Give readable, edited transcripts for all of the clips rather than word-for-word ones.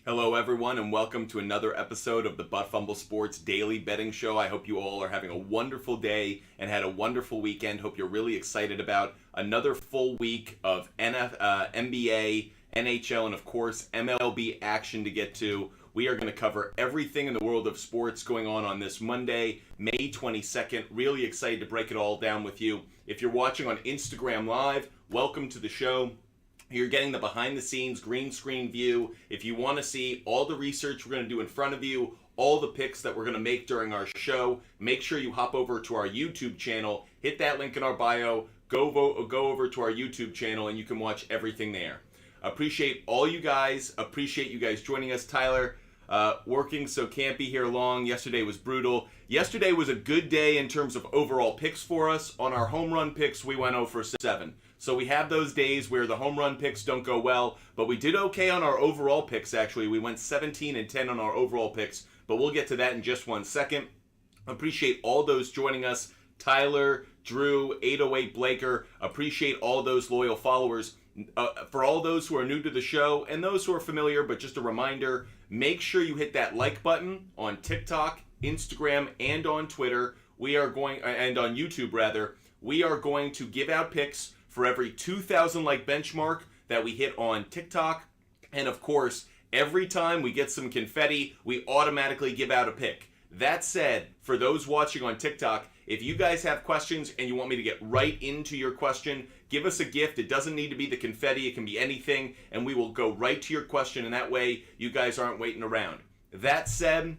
Hello, everyone, and welcome to another episode of the Fumble Sports Daily Betting Show. I hope you all are having a wonderful day and had a wonderful weekend. Hope you're really excited about another full week of NBA, NHL, and of course, MLB action to get to. We are going to cover everything in the world of sports going on this Monday, May 22nd. Really excited to break it all down with you. If you're watching on Instagram Live, welcome to the show. You're getting the behind-the-scenes green screen view. If you want to see all the research we're going to do in front of you, all the picks that we're going to make during our show, make sure you hop over to our YouTube channel, hit that link in our bio, go over to our YouTube channel, and you can watch everything there. Appreciate all you guys. Appreciate you guys joining us. Tyler, working so can't be here long. Yesterday was brutal. Yesterday was a good day in terms of overall picks for us. On our home run picks, we went 0 for 7. So we have those days where the home run picks don't go well, but we did okay on our overall picks, actually. We went 17-10 on our overall picks, but we'll get to that in just 1 second. Appreciate all those joining us. Tyler, Drew, 808 Blaker. Appreciate all those loyal followers. For all those who are new to the show and those who are familiar, but just a reminder, make sure you hit that like button on TikTok, Instagram, and on Twitter. And on YouTube, rather. We are going to give out picks for every 2,000 like benchmark that we hit on TikTok. And of course, every time we get some confetti, we automatically give out a pick. That said, for those watching on TikTok, if you guys have questions and you want me to get right into your question, give us a gift. It doesn't need to be the confetti. It can be anything, and we will go right to your question, and that way you guys aren't waiting around. That said,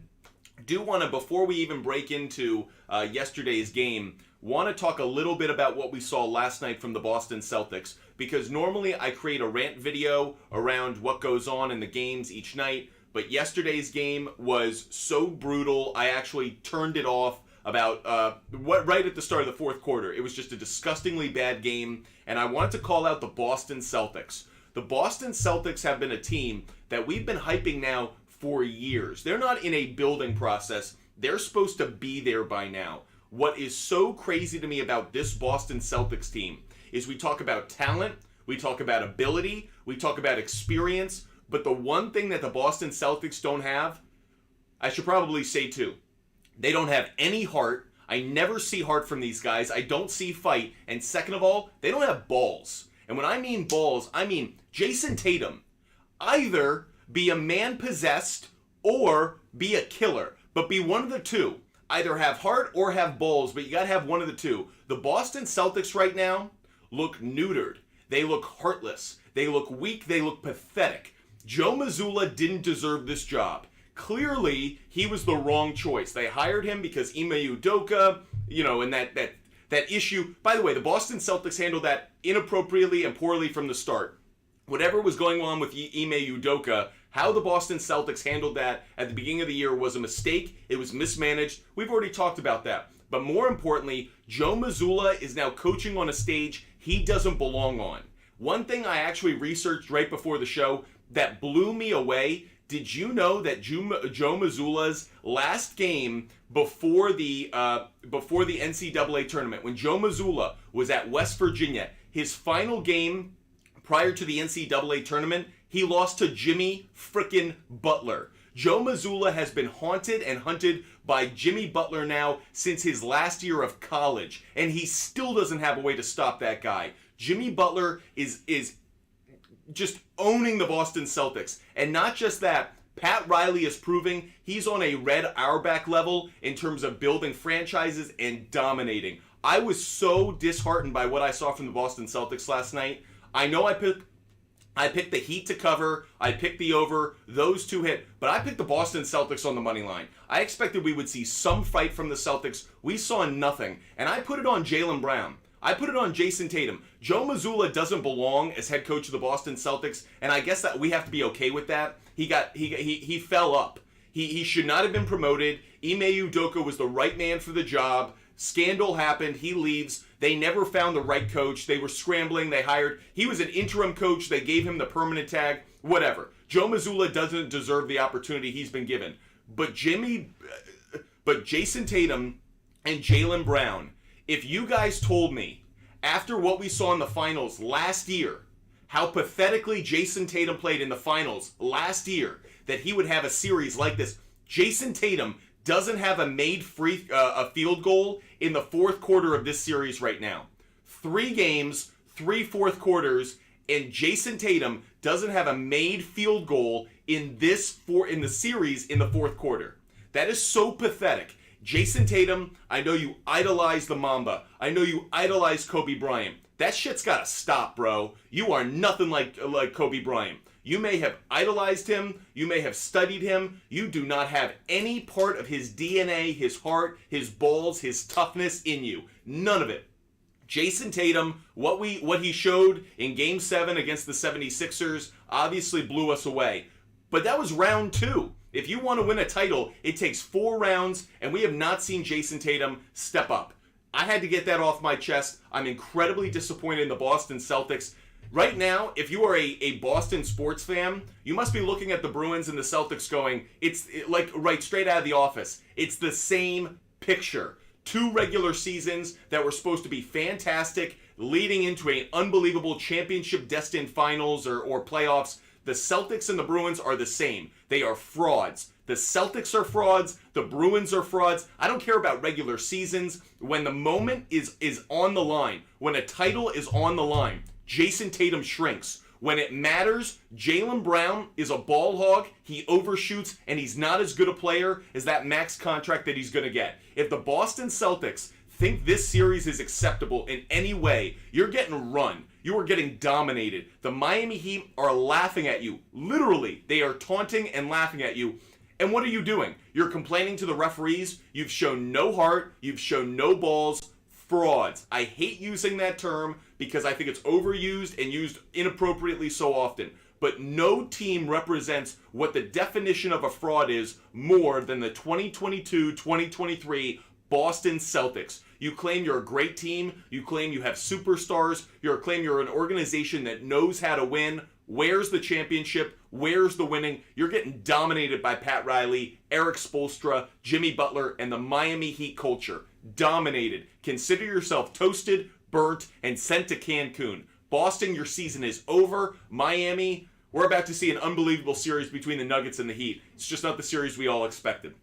do want to, before we even break into yesterday's game, want to talk a little bit about what we saw last night from the Boston Celtics, because normally I create a rant video around what goes on in the games each night, but yesterday's game was so brutal, I actually turned it off about right at the start of the fourth quarter. It was just a disgustingly bad game, and I wanted to call out the Boston Celtics. The Boston Celtics have been a team that we've been hyping now for years. They're not in a building process. They're supposed to be there by now. What is so crazy to me about this Boston Celtics team is we talk about talent, we talk about ability, we talk about experience, but the one thing that the Boston Celtics don't have, I should probably say two. They don't have any heart. I never see heart from these guys. I don't see fight. And second of all, they don't have balls. And when I mean balls, I mean Jayson Tatum. Either be a man possessed or be a killer, but be one of the two. Either have heart or have balls, but you gotta have one of the two. The Boston Celtics right now look neutered. They look heartless. They look weak. They look pathetic. Joe Mazzulla didn't deserve this job. Clearly, he was the wrong choice. They hired him because Ime Udoka, and that issue. By the way, the Boston Celtics handled that inappropriately and poorly from the start. Whatever was going on with Ime Udoka, how the Boston Celtics handled that at the beginning of the year was a mistake. It was mismanaged. We've already talked about that. But more importantly, Joe Mazzulla is now coaching on a stage he doesn't belong on. One thing I actually researched right before the show that blew me away, did you know that Joe Mazzulla's last game before the NCAA tournament, when Joe Mazzulla was at West Virginia, his final game prior to the NCAA tournament, he lost to Jimmy frickin' Butler. Joe Mazzulla has been haunted and hunted by Jimmy Butler now since his last year of college, and he still doesn't have a way to stop that guy. Jimmy Butler is just owning the Boston Celtics. And not just that, Pat Riley is proving he's on a Red Auerbach level in terms of building franchises and dominating. I was so disheartened by what I saw from the Boston Celtics last night. I know I picked the Heat to cover. I picked the over. Those two hit. But I picked the Boston Celtics on the money line. I expected we would see some fight from the Celtics. We saw nothing. And I put it on Jaylen Brown. I put it on Jayson Tatum. Joe Mazzulla doesn't belong as head coach of the Boston Celtics, and I guess that we have to be okay with that. He fell up. He should not have been promoted. Ime Udoka was the right man for the job. Scandal happened. He leaves. They never found the right coach. They were scrambling. He was an interim coach. They gave him the permanent tag. Whatever. Joe Mazzulla doesn't deserve the opportunity he's been given. But Jayson Tatum and Jaylen Brown, if you guys told me after what we saw in the finals last year how pathetically Jayson Tatum played in the finals last year, that he would have a series like this. Jayson Tatum doesn't have a a field goal in the fourth quarter of this series right now. 3 games, 3 fourth quarters, and Jayson Tatum doesn't have a made field goal in the series in the fourth quarter. That is so pathetic. Jayson Tatum, I know you idolize the Mamba. I know you idolize Kobe Bryant. That shit's gotta stop, bro. You are nothing like Kobe Bryant. You may have idolized him. You may have studied him. You do not have any part of his DNA, his heart, his balls, his toughness in you. None of it. Jayson Tatum, what he showed in Game 7 against the 76ers obviously blew us away. But that was round 2. If you want to win a title, it takes 4 rounds, and we have not seen Jayson Tatum step up. I had to get that off my chest. I'm incredibly disappointed in the Boston Celtics. Right now, if you are a Boston sports fan, you must be looking at the Bruins and the Celtics going, it's like right straight out of The Office. It's the same picture. 2 regular seasons that were supposed to be fantastic, leading into an unbelievable championship-destined finals or playoffs. The Celtics and the Bruins are the same. They are frauds. The Celtics are frauds. The Bruins are frauds. I don't care about regular seasons. When the moment is on the line, when a title is on the line, Jayson Tatum shrinks. When it matters, Jaylen Brown is a ball hog. He overshoots, and he's not as good a player as that max contract that he's going to get. If the Boston Celtics think this series is acceptable in any way, you're getting run. You are getting dominated. The Miami Heat are laughing at you. Literally, they are taunting and laughing at you. And what are you doing? You're complaining to the referees. You've shown no heart. You've shown no balls. Frauds. I hate using that term because I think it's overused and used inappropriately so often. But no team represents what the definition of a fraud is more than the 2022-2023 Boston Celtics. You claim you're a great team. You claim you have superstars. You claim you're an organization that knows how to win. Where's the championship? Where's the winning? You're getting dominated by Pat Riley, Eric Spoelstra, Jimmy Butler, and the Miami Heat culture. Dominated. Consider yourself toasted, burnt, and sent to Cancun. Boston, your season is over. Miami, we're about to see an unbelievable series between the Nuggets and the Heat. It's just not the series we all expected.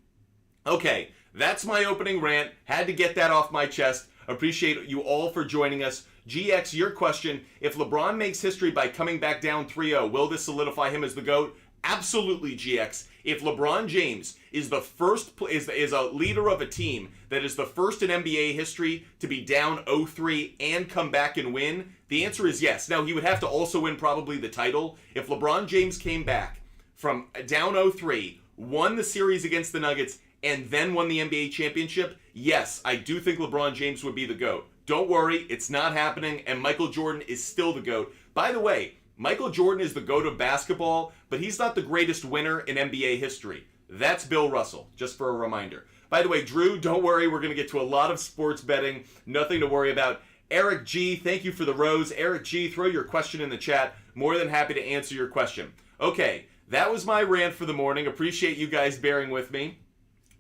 Okay, that's my opening rant. Had to get that off my chest. Appreciate you all for joining us. GX, your question, if LeBron makes history by coming back down 3-0, will this solidify him as the GOAT? Absolutely, GX. If LeBron James is the first is a leader of a team that is the first in NBA history to be down 0-3 and come back and win, the answer is yes. Now, he would have to also win probably the title. If LeBron James came back from down 0-3, won the series against the Nuggets, and then won the NBA championship, yes, I do think LeBron James would be the GOAT. Don't worry, it's not happening, and Michael Jordan is still the GOAT. By the way, Michael Jordan is the GOAT of basketball, but he's not the greatest winner in NBA history. That's Bill Russell, just for a reminder. By the way, Drew, don't worry, we're going to get to a lot of sports betting. Nothing to worry about. Eric G, thank you for the rose. Eric G, throw your question in the chat. More than happy to answer your question. Okay, that was my rant for the morning. Appreciate you guys bearing with me.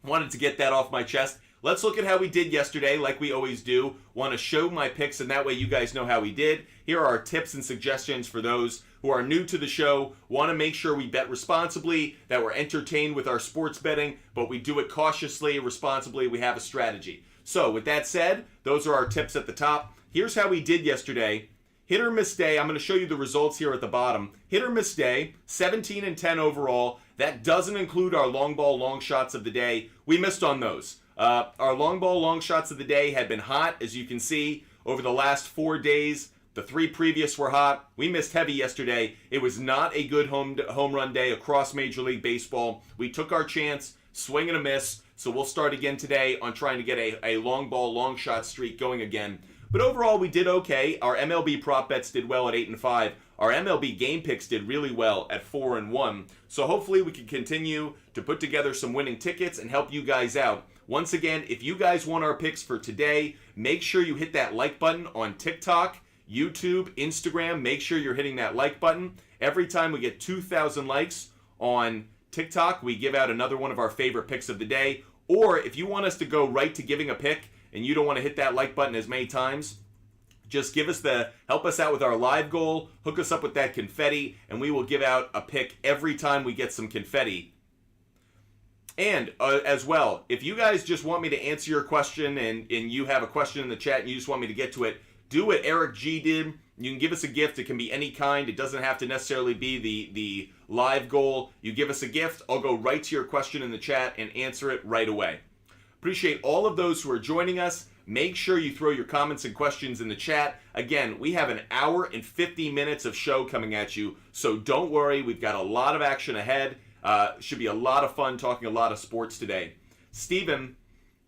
Wanted to get that off my chest. Let's look at how we did yesterday, like we always do. Want to show my picks, and that way you guys know how we did. Here are our tips and suggestions for those who are new to the show. Want to make sure we bet responsibly, that we're entertained with our sports betting, but we do it cautiously, responsibly. We have a strategy. So with that said, those are our tips at the top. Here's how we did yesterday. Hit or miss day. I'm going to show you the results here at the bottom. Hit or miss day, 17-10 overall. That doesn't include our long ball long shots of the day. We missed on those. Our long ball long shots of the day had been hot, as you can see, over the last 4 days. The 3 previous were hot. We missed heavy yesterday. It was not a good home run day across Major League Baseball. We took our chance, swing and a miss, so we'll start again today on trying to get a long ball long shot streak going again. But overall, we did okay. Our MLB prop bets did well at 8-5. Our MLB game picks did really well at 4-1. So hopefully we can continue to put together some winning tickets and help you guys out. Once again, if you guys want our picks for today, make sure you hit that like button on TikTok, YouTube, Instagram. Make sure you're hitting that like button. Every time we get 2,000 likes on TikTok, we give out another one of our favorite picks of the day. Or if you want us to go right to giving a pick and you don't want to hit that like button as many times, Just help us out with our live goal, hook us up with that confetti, and we will give out a pick every time we get some confetti. And as well, if you guys just want me to answer your question and you have a question in the chat and you just want me to get to it, do what Eric G did. You can give us a gift. It can be any kind. It doesn't have to necessarily be the live goal. You give us a gift, I'll go right to your question in the chat and answer it right away. Appreciate all of those who are joining us. Make sure you throw your comments and questions in the chat. Again, we have an hour and 50 minutes of show coming at you, so don't worry. We've got a lot of action ahead. Should be a lot of fun talking a lot of sports today. Steven,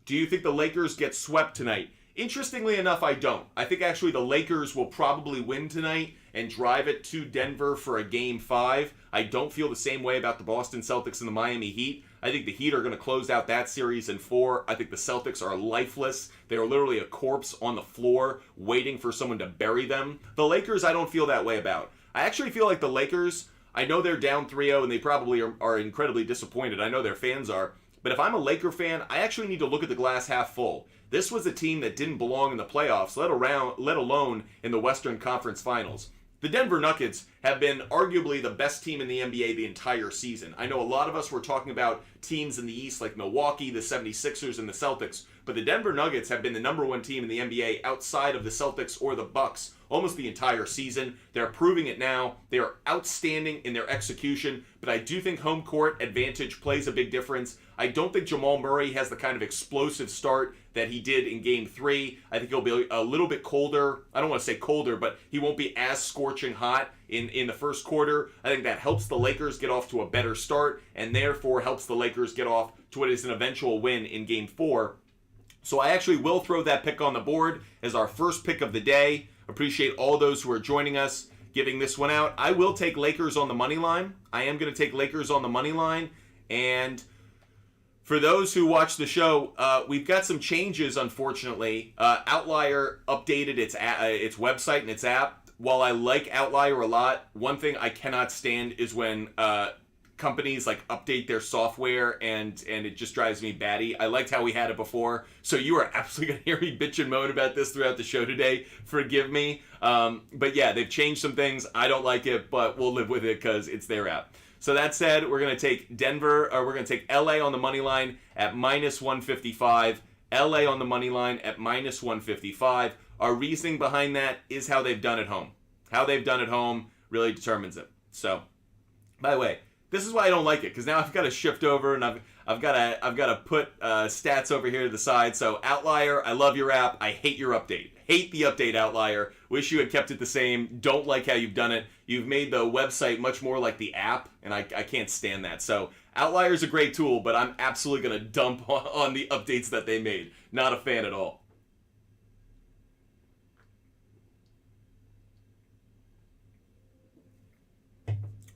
do you think the Lakers get swept tonight? Interestingly enough, I don't. I think actually the Lakers will probably win tonight and drive it to Denver for a Game 5. I don't feel the same way about the Boston Celtics and the Miami Heat. I think the Heat are going to close out that series in 4. I think the Celtics are lifeless. They are literally a corpse on the floor waiting for someone to bury them. The Lakers, I don't feel that way about. I actually feel like the Lakers, I know they're down 3-0 and they probably are incredibly disappointed. I know their fans are. But if I'm a Laker fan, I actually need to look at the glass half full. This was a team that didn't belong in the playoffs, let alone in the Western Conference Finals. The Denver Nuggets have been arguably the best team in the NBA the entire season. I know a lot of us were talking about teams in the East like Milwaukee, the 76ers, and the Celtics, but the Denver Nuggets have been the number one team in the NBA outside of the Celtics or the Bucks almost the entire season. They're proving it now. They are outstanding in their execution, but I do think home court advantage plays a big difference. I don't think Jamal Murray has the kind of explosive start that he did in Game 3. I think he'll be a little bit colder. I don't want to say colder, but he won't be as scorching hot in the first quarter. I think that helps the Lakers get off to a better start, and therefore helps the Lakers get off to what is an eventual win in Game 4. So I actually will throw that pick on the board as our first pick of the day. Appreciate all those who are joining us, giving this one out. I will take Lakers on the money line. I am going to take Lakers on the money line. And for those who watch the show, we've got some changes, unfortunately. Outlier updated its website and its app. While I like Outlier a lot, one thing I cannot stand is when companies like update their software and it just drives me batty. I liked how we had it before, so you are absolutely gonna hear me bitch and moan about this throughout the show today. Forgive me, but yeah, they've changed some things. I don't like it, but we'll live with it because it's their app. So that said, we're gonna take we're gonna take LA on the money line at -155. LA on the money line at -155. Our reasoning behind that is how they've done at home. How they've done at home really determines it. So, by the way, this is why I don't like it, because now I've got to shift over and I've got to put stats over here to the side. So Outlier, I love your app. I hate your update. Hate the update, Outlier. Wish you had kept it the same. Don't like how you've done it. You've made the website much more like the app, and I can't stand that. So Outlier is a great tool, but I'm absolutely going to dump on the updates that they made. Not a fan at all.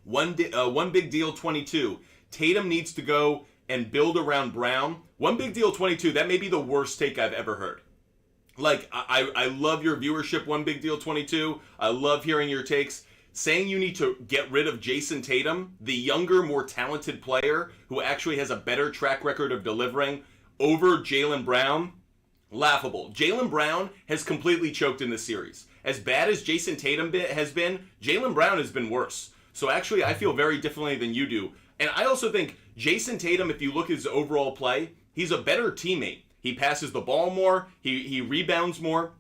One big deal 22. Tatum needs to go and build around Brown. One big deal 22. That may be the worst take I've ever heard. Like, I love your viewership, One Big Deal 22. I love hearing your takes. Saying you need to get rid of Jayson Tatum, the younger, more talented player who actually has a better track record of delivering, over Jaylen Brown, laughable. Jaylen Brown has completely choked in this series. As bad as Jayson Tatum has been, Jaylen Brown has been worse. So actually, I feel very differently than you do. And I also think Jayson Tatum, if you look at his overall play, he's a better teammate. He passes the ball more. He rebounds more.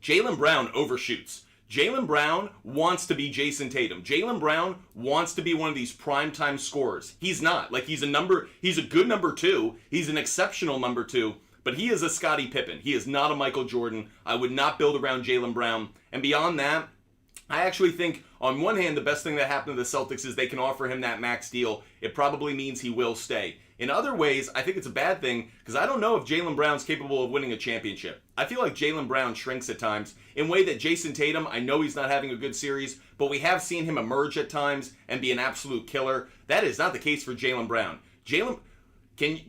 Jaylen Brown overshoots. Jaylen Brown wants to be Jayson Tatum. Jaylen Brown wants to be one of these primetime scorers. He's not. Like, he's a good number 2. He's an exceptional number 2. But he is a Scottie Pippen. He is not a Michael Jordan. I would not build around Jaylen Brown. And beyond that, I actually think, on one hand, the best thing that happened to the Celtics is they can offer him that max deal. It probably means he will stay. In other ways, I think it's a bad thing, because I don't know if Jaylen Brown's capable of winning a championship. I feel like Jaylen Brown shrinks at times, in a way that Jayson Tatum, I know he's not having a good series, but we have seen him emerge at times and be an absolute killer. That is not the case for Jaylen Brown. Can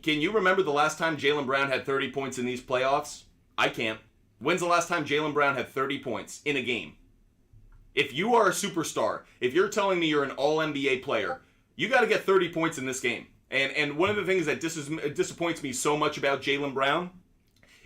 you remember the last time Jaylen Brown had 30 points in these playoffs? I can't. When's the last time Jaylen Brown had 30 points in a game? If you are a superstar, if you're telling me you're an all-NBA player, you got to get 30 points in this game. And one of the things that disappoints me so much about Jaylen Brown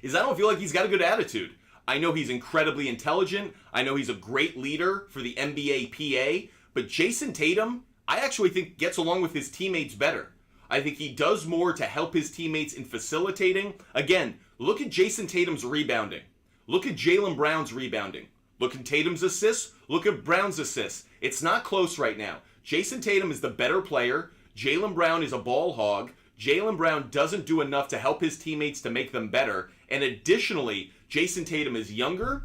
is I don't feel like he's got a good attitude. I know he's incredibly intelligent. I know he's a great leader for the NBA PA. But Jayson Tatum, I actually think gets along with his teammates better. I think he does more to help his teammates in facilitating. Again, look at Jayson Tatum's rebounding. Look at Jaylen Brown's rebounding. Look at Tatum's assists. Look at Brown's assists. It's not close right now. Jayson Tatum is the better player. Jaylen Brown is a ball hog. Jaylen Brown doesn't do enough to help his teammates to make them better. And additionally, Jayson Tatum is younger.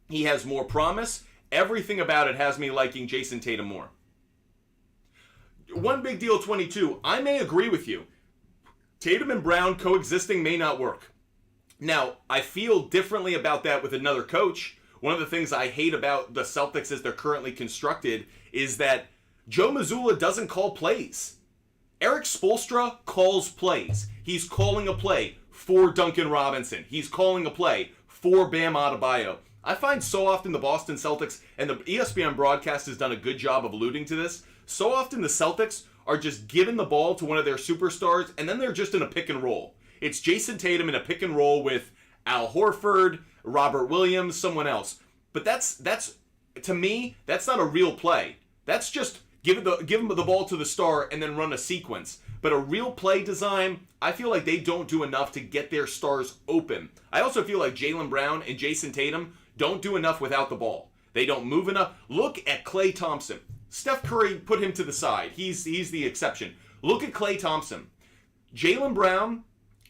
He has more promise. Everything about it has me liking Jayson Tatum more. One Big Deal 22. I may agree with you. Tatum and Brown coexisting may not work. Now, I feel differently about that with another coach. One of the things I hate about the Celtics as they're currently constructed is that Joe Mazzulla doesn't call plays. Eric Spoelstra calls plays. He's calling a play for Duncan Robinson. He's calling a play for Bam Adebayo. I find so often the Boston Celtics, and the ESPN broadcast has done a good job of alluding to this, so often the Celtics are just giving the ball to one of their superstars, and then they're just in a pick and roll. It's Jayson Tatum in a pick and roll with Al Horford, Robert Williams, someone else. But that's to me, that's not a real play. That's just give him the ball to the star and then run a sequence. But a real play design, I feel like they don't do enough to get their stars open. I also feel like Jaylen Brown and Jayson Tatum don't do enough without the ball. They don't move enough. Look at Klay Thompson. Steph Curry put him to the side. He's the exception. Look at Klay Thompson. Jaylen Brown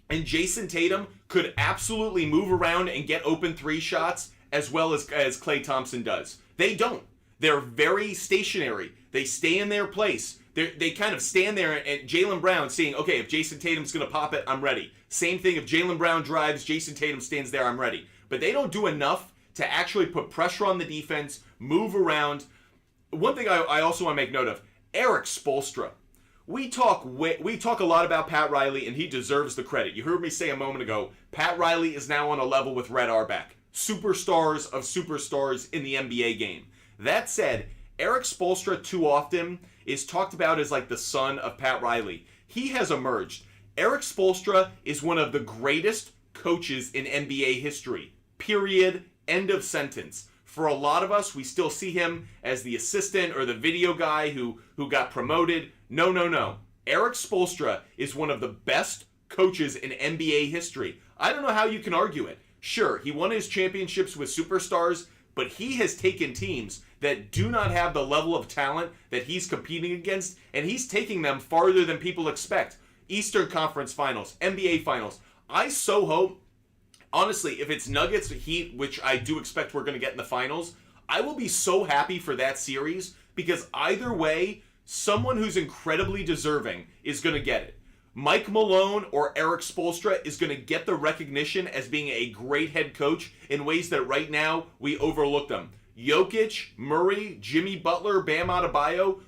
and Jayson Tatum could absolutely move around and get open three shots as well as Klay Thompson does. They don't. They're very stationary. They stay in their place. They kind of stand there, and Jaylen Brown seeing, okay, if Jayson Tatum's going to pop it, I'm ready. Same thing, if Jaylen Brown drives, Jayson Tatum stands there, I'm ready. But they don't do enough to actually put pressure on the defense, move around. One thing I also want to make note of, Eric Spoelstra. We talk a lot about Pat Riley, and he deserves the credit. You heard me say a moment ago, Pat Riley is now on a level with Red Auerbach. Superstars of superstars in the NBA game. That said, Eric Spoelstra too often is talked about as like the son of Pat Riley. He has emerged. Eric Spoelstra is one of the greatest coaches in NBA history. Period. End of sentence. For a lot of us, we still see him as the assistant or the video guy who got promoted. No. Eric Spoelstra is one of the best coaches in NBA history. I don't know how you can argue it. Sure, he won his championships with superstars, but he has taken teams that do not have the level of talent that he's competing against, and he's taking them farther than people expect. Eastern Conference Finals, NBA Finals. I so hope, honestly, if it's Nuggets Heat, which I do expect we're going to get in the finals, I will be so happy for that series, because either way, someone who's incredibly deserving is going to get it. Mike Malone or Eric Spoelstra is going to get the recognition as being a great head coach in ways that right now we overlook them. Jokic, Murray, Jimmy Butler, Bam Adebayo,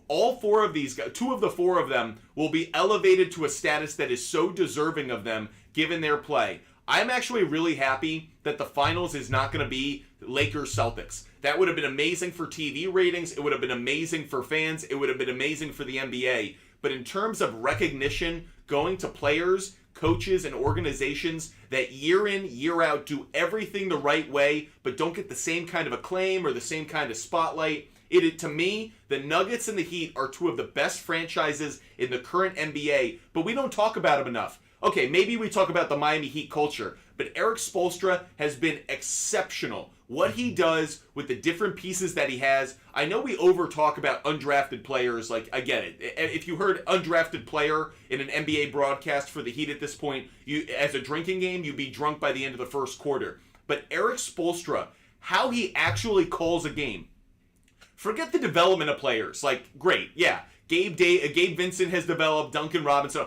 all four of these guys, two of the four of them will be elevated to a status that is so deserving of them given their play. I'm actually really happy that the finals is not going to be Lakers-Celtics. That would have been amazing for TV ratings. It would have been amazing for fans. It would have been amazing for the NBA. But in terms of recognition, going to players, coaches, and organizations that year in, year out do everything the right way, but don't get the same kind of acclaim or the same kind of spotlight, to me, the Nuggets and the Heat are two of the best franchises in the current NBA, but we don't talk about them enough. Okay, maybe we talk about the Miami Heat culture, but Eric Spoelstra has been exceptional. What he does with the different pieces that he has, I know we over-talk about undrafted players, like, I get it. If you heard undrafted player in an NBA broadcast for the Heat at this point, as a drinking game, you'd be drunk by the end of the first quarter. But Eric Spoelstra, how he actually calls a game. Forget the development of players. Like, great, yeah. Gabe Vincent has developed, Duncan Robinson.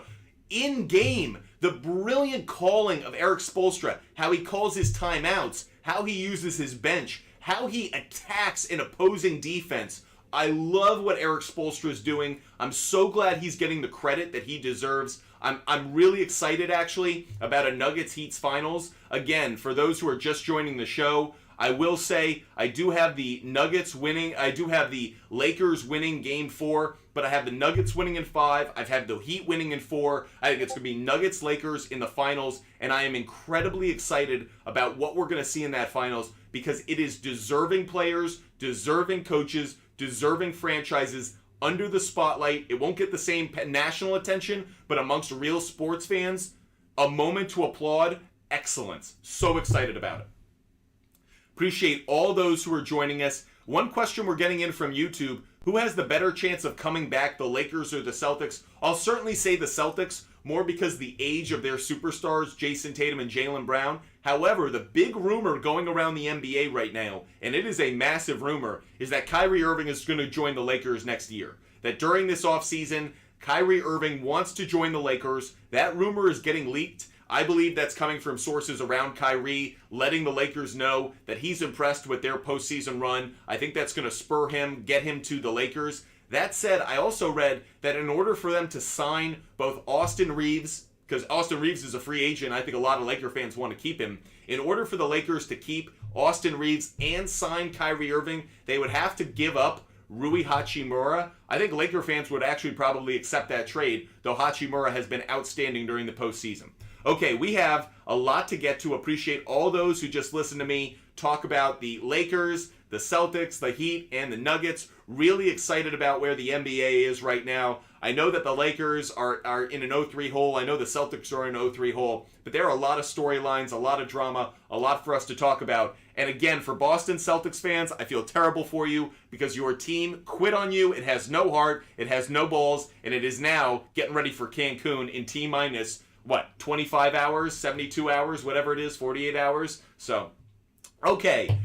In game, the brilliant calling of Eric Spoelstra, how he calls his timeouts, how he uses his bench, how he attacks an opposing defense. I love what Eric Spoelstra is doing. I'm so glad he's getting the credit that he deserves. I'm really excited, actually, about a Nuggets-Heat finals. Again, for those who are just joining the show, I will say I do have the Nuggets winning. I do have the Lakers winning Game 4. but I have the Nuggets winning in 5. I've had the Heat winning in 4. I think it's going to be Nuggets Lakers in the finals, and I am incredibly excited about what we're going to see in that finals because it is deserving players, deserving coaches, deserving franchises under the spotlight. It won't get the same national attention, but amongst real sports fans, a moment to applaud. Excellence. So excited about it. Appreciate all those who are joining us. One question we're getting in from YouTube: who has the better chance of coming back, the Lakers or the Celtics? I'll certainly say the Celtics, more because the age of their superstars, Jayson, Tatum, and Jaylen Brown. However, the big rumor going around the NBA right now, and it is a massive rumor, is that Kyrie Irving is going to join the Lakers next year. That during this offseason, Kyrie Irving wants to join the Lakers. That rumor is getting leaked. I believe that's coming from sources around Kyrie, letting the Lakers know that he's impressed with their postseason run. I think that's going to spur him, get him to the Lakers. That said, I also read that in order for them to sign both Austin Reeves, because Austin Reeves is a free agent, I think a lot of Laker fans want to keep him. In order for the Lakers to keep Austin Reeves and sign Kyrie Irving, they would have to give up Rui Hachimura. I think Laker fans would actually probably accept that trade, though Hachimura has been outstanding during the postseason. Okay, we have a lot to get to. Appreciate all those who just listened to me talk about the Lakers, the Celtics, the Heat, and the Nuggets. Really excited about where the NBA is right now. I know that the Lakers are in an 0-3 hole. I know the Celtics are in an 0-3 hole. But there are a lot of storylines, a lot of drama, a lot for us to talk about. And again, for Boston Celtics fans, I feel terrible for you because your team quit on you. It has no heart, it has no balls, and it is now getting ready for Cancun in T-minus 25 hours, 72 hours, whatever it is, 48 hours. So, okay.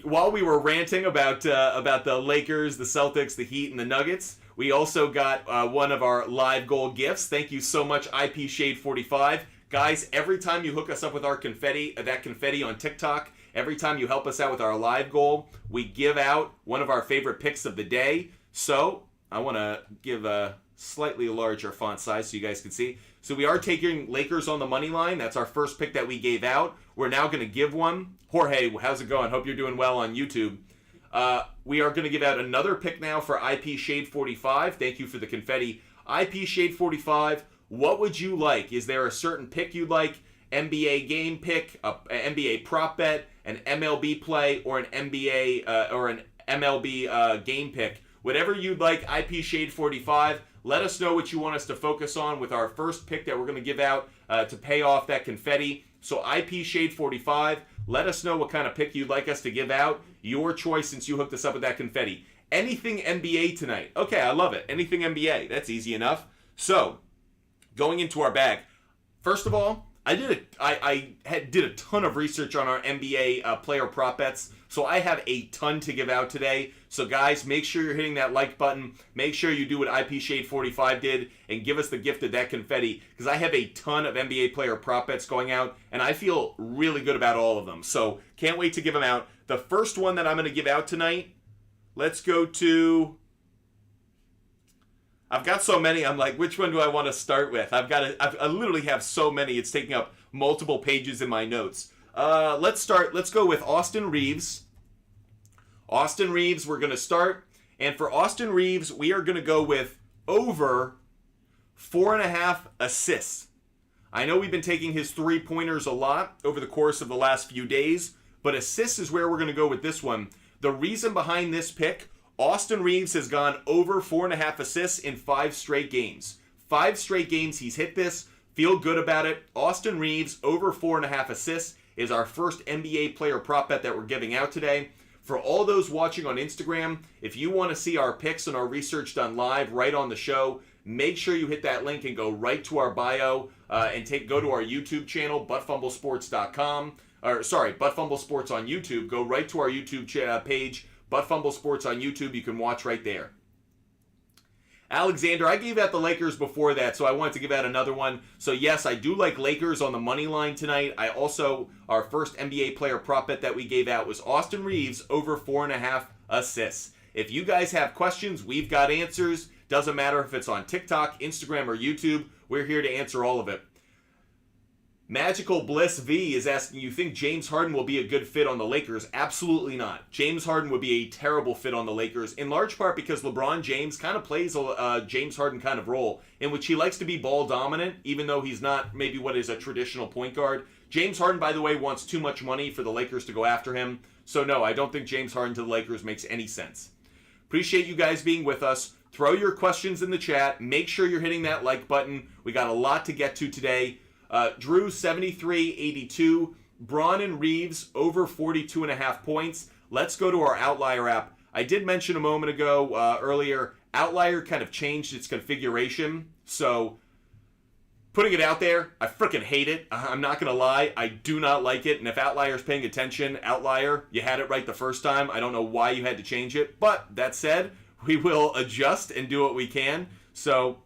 While we were ranting about the Lakers, the Celtics, the Heat, and the Nuggets, we also got one of our live goal gifts. Thank you so much, IP Shade 45. Guys, every time you hook us up with our confetti, that confetti on TikTok, every time you help us out with our live goal, we give out one of our favorite picks of the day. So, I want to give a slightly larger font size so you guys can see. So we are taking Lakers on the money line. That's our first pick that we gave out. We're now going to give one. Jorge, how's it going? Hope you're doing well on YouTube. We are going to give out another pick now for IP Shade 45. Thank you for the confetti. IP Shade 45, what would you like? Is there a certain pick you'd like? NBA game pick, an NBA prop bet, an MLB play, or an NBA or an MLB game pick? Whatever you'd like, IP Shade 45. Let us know what you want us to focus on with our first pick that we're going to give out to pay off that confetti. So IP Shade 45, let us know what kind of pick you'd like us to give out. Your choice since you hooked us up with that confetti. Anything NBA tonight. Okay, I love it. Anything NBA. That's easy enough. So, going into our bag. First of all, I did a ton of research on our NBA player prop bets. So I have a ton to give out today. So guys, make sure you're hitting that like button. Make sure you do what IP Shade 45 did and give us the gift of that confetti because I have a ton of NBA player prop bets going out and I feel really good about all of them. So can't wait to give them out. The first one that I'm going to give out tonight, let's go to... I've got so many, I'm like, which one do I want to start with? I literally have so many, it's taking up multiple pages in my notes. Let's go with Austin Reeves. Austin Reeves, we're going to start. And for Austin Reeves, we are going to go with over 4.5 assists. I know we've been taking his three-pointers a lot over the course of the last few days, but assists is where we're going to go with this one. The reason behind this pick, Austin Reeves has gone over 4.5 assists in 5 straight games. 5 straight games, he's hit this. Feel good about it. Austin Reeves, over 4.5 assists, is our first NBA player prop bet that we're giving out today. For all those watching on Instagram, if you want to see our picks and our research done live right on the show, make sure you hit that link and go right to our bio and go to our YouTube channel, buttfumblesports.com. Butt Fumble Sports on YouTube. Go right to our YouTube page, Butt Fumble Sports on YouTube. You can watch right there. Alexander, I gave out the Lakers before that, so I wanted to give out another one. So yes, I do like Lakers on the money line tonight. I also, our first NBA player prop bet that we gave out was Austin Reeves over 4.5 assists. If you guys have questions, we've got answers. Doesn't matter if it's on TikTok, Instagram, or YouTube. We're here to answer all of it. Magical Bliss V is asking, you think James Harden will be a good fit on the Lakers? Absolutely not. James Harden would be a terrible fit on the Lakers, in large part because LeBron James kind of plays a James Harden kind of role, in which he likes to be ball dominant, even though he's not maybe what is a traditional point guard. James Harden, by the way, wants too much money for the Lakers to go after him. So no, I don't think James Harden to the Lakers makes any sense. Appreciate you guys being with us. Throw your questions in the chat. Make sure you're hitting that like button. We got a lot to get to today. Drew, 73-82. Braun and Reeves, over 42.5 points. Let's go to our Outlier app. I did mention a moment ago, earlier, Outlier kind of changed its configuration. So, putting it out there, I freaking hate it. I'm not going to lie. I do not like it. And if Outlier's paying attention, Outlier, you had it right the first time. I don't know why you had to change it. But, that said, we will adjust and do what we can. So,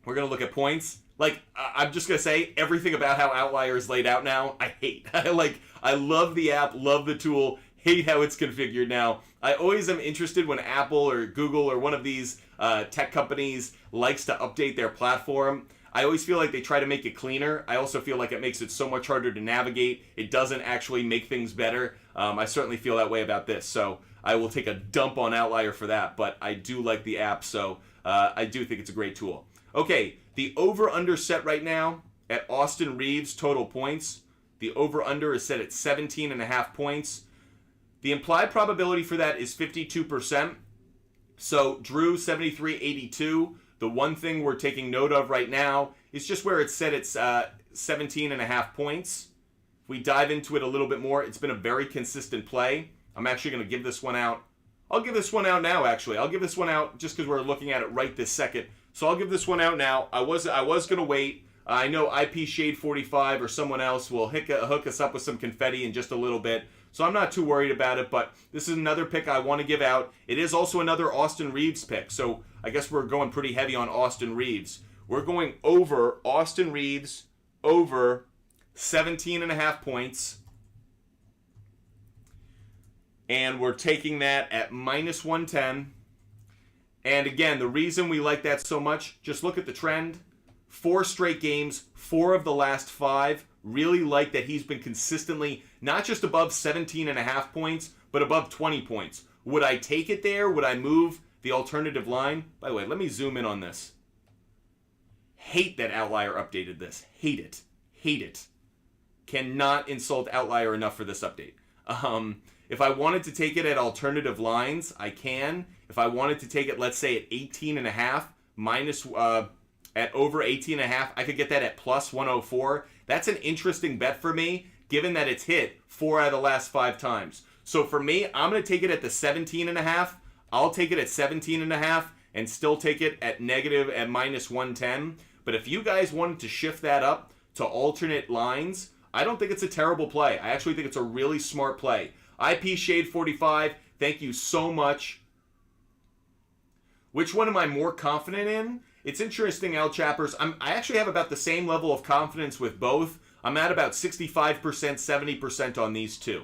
we're going to look at points. Like, I'm just going to say, everything about how Outlier is laid out now, I hate. I love the app, love the tool, hate how it's configured now. I always am interested when Apple or Google or one of these tech companies likes to update their platform. I always feel like they try to make it cleaner. I also feel like it makes it so much harder to navigate. It doesn't actually make things better. I certainly feel that way about this. So I will take a dump on Outlier for that. But I do like the app, so I do think it's a great tool. Okay, the over-under set right now at Austin Reeves total points. The over-under is set at 17.5 points. The implied probability for that is 52%. So Drew, 73-82. The one thing we're taking note of right now is just where it's set at 17.5 points. If we dive into it a little bit more, it's been a very consistent play. I'm actually going to give this one out. I'll give this one out now, actually. I'll give this one out just because we're looking at it right this second. So I'll give this one out now. I was going to wait. I know IP Shade 45 or someone else will hook us up with some confetti in just a little bit. So I'm not too worried about it, but this is another pick I want to give out. It is also another Austin Reeves pick. So I guess we're going pretty heavy on Austin Reeves. We're going over Austin Reeves, over 17.5 points. And we're taking that at minus 110. And again, the reason we like that so much, just look at the trend. 4 straight games, 4 of the last 5. Really like that he's been consistently not just above 17.5 points, but above 20 points. Would I take it there? Would I move the alternative line? By the way, let me zoom in on this. Hate that Outlier updated this. Hate it. Hate it. Cannot insult Outlier enough for this update. If I wanted to take it at alternative lines, I can. If I wanted to take it, let's say at 18.5 minus at over 18.5, I could get that at plus 104. That's an interesting bet for me, given that it's hit 4 out of the last 5 times. So for me, I'm going to take it at the 17.5. I'll take it at 17.5 and still take it at negative at minus 110. But if you guys wanted to shift that up to alternate lines, I don't think it's a terrible play. I actually think it's a really smart play. IP Shade 45, thank you so much. Which one am I more confident in? It's interesting, El Chappers. I actually have about the same level of confidence with both. I'm at about 65%, 70% on these two.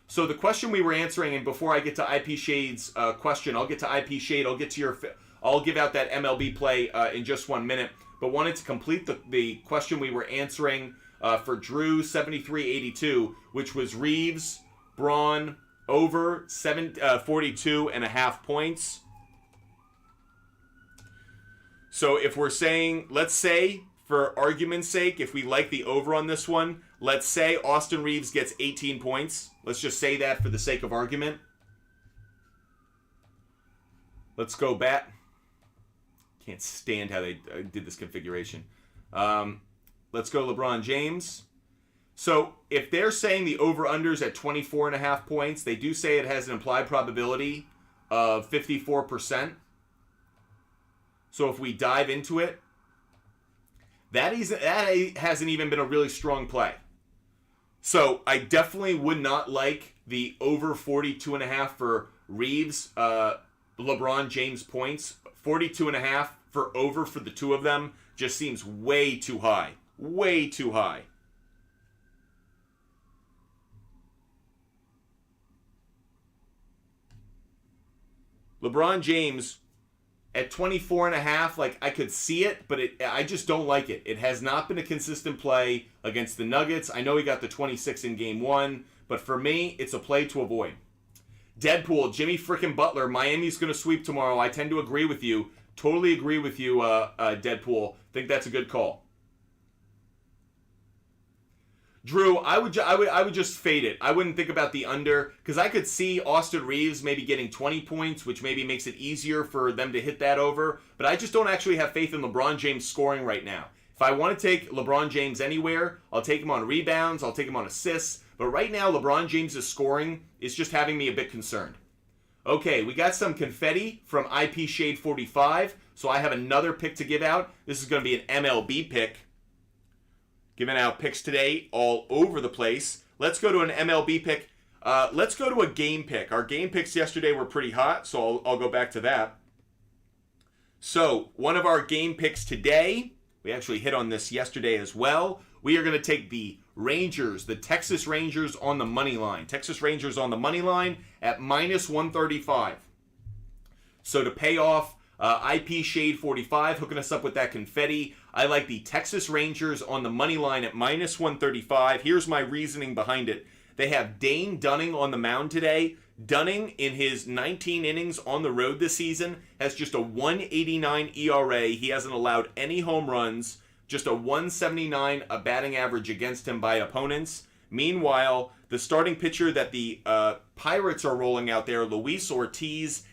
So the question we were answering, and before I get to IP Shade's question, I'll get to IP Shade. I'll give out that MLB play in just 1 minute. But wanted to complete the question we were answering for Drew, 73-82, which was Reeves, Braun, over 42.5 points. So if we're saying, let's say, for argument's sake, if we like the over on this one, let's say Austin Reeves gets 18 points. Let's just say that for the sake of argument. Let's go back. Can't stand how they did this configuration. Let's go LeBron James. So if they're saying the over-under's at 24.5 points, they do say it has an implied probability of 54%. So if we dive into it, that hasn't even been a really strong play. So I definitely would not like the over 42.5 for Reeves, LeBron James points. 42.5 for over for the two of them just seems way too high. Way too high. LeBron James, at 24.5, like, I could see it, but I just don't like it. It has not been a consistent play against the Nuggets. I know he got the 26 in game 1, but for me, it's a play to avoid. Deadpool, Jimmy frickin' Butler, Miami's going to sweep tomorrow. I tend to agree with you. Totally agree with you, Deadpool. Think that's a good call. Drew, I would just fade it. I wouldn't think about the under, because I could see Austin Reeves maybe getting 20 points, which maybe makes it easier for them to hit that over. But I just don't actually have faith in LeBron James scoring right now. If I want to take LeBron James anywhere, I'll take him on rebounds, I'll take him on assists. But right now, LeBron James' scoring is just having me a bit concerned. Okay, we got some confetti from IP Shade 45, so I have another pick to give out. This is going to be an MLB pick. Giving out picks today all over the place. Let's go to an MLB pick. Let's go to a game pick. Our game picks yesterday were pretty hot, so I'll go back to that. So, one of our game picks today, we actually hit on this yesterday as well. We are going to take the Rangers, the Texas Rangers on the money line. Texas Rangers on the money line at minus 135. So to pay off IP Shade 45, hooking us up with that confetti, I like the Texas Rangers on the money line at minus 135. Here's my reasoning behind it. They have Dane Dunning on the mound today. Dunning, in his 19 innings on the road this season, has just a 189 ERA. He hasn't allowed any home runs. Just a 179 batting average against him by opponents. Meanwhile, the starting pitcher that the Pirates are rolling out there, Luis Ortiz,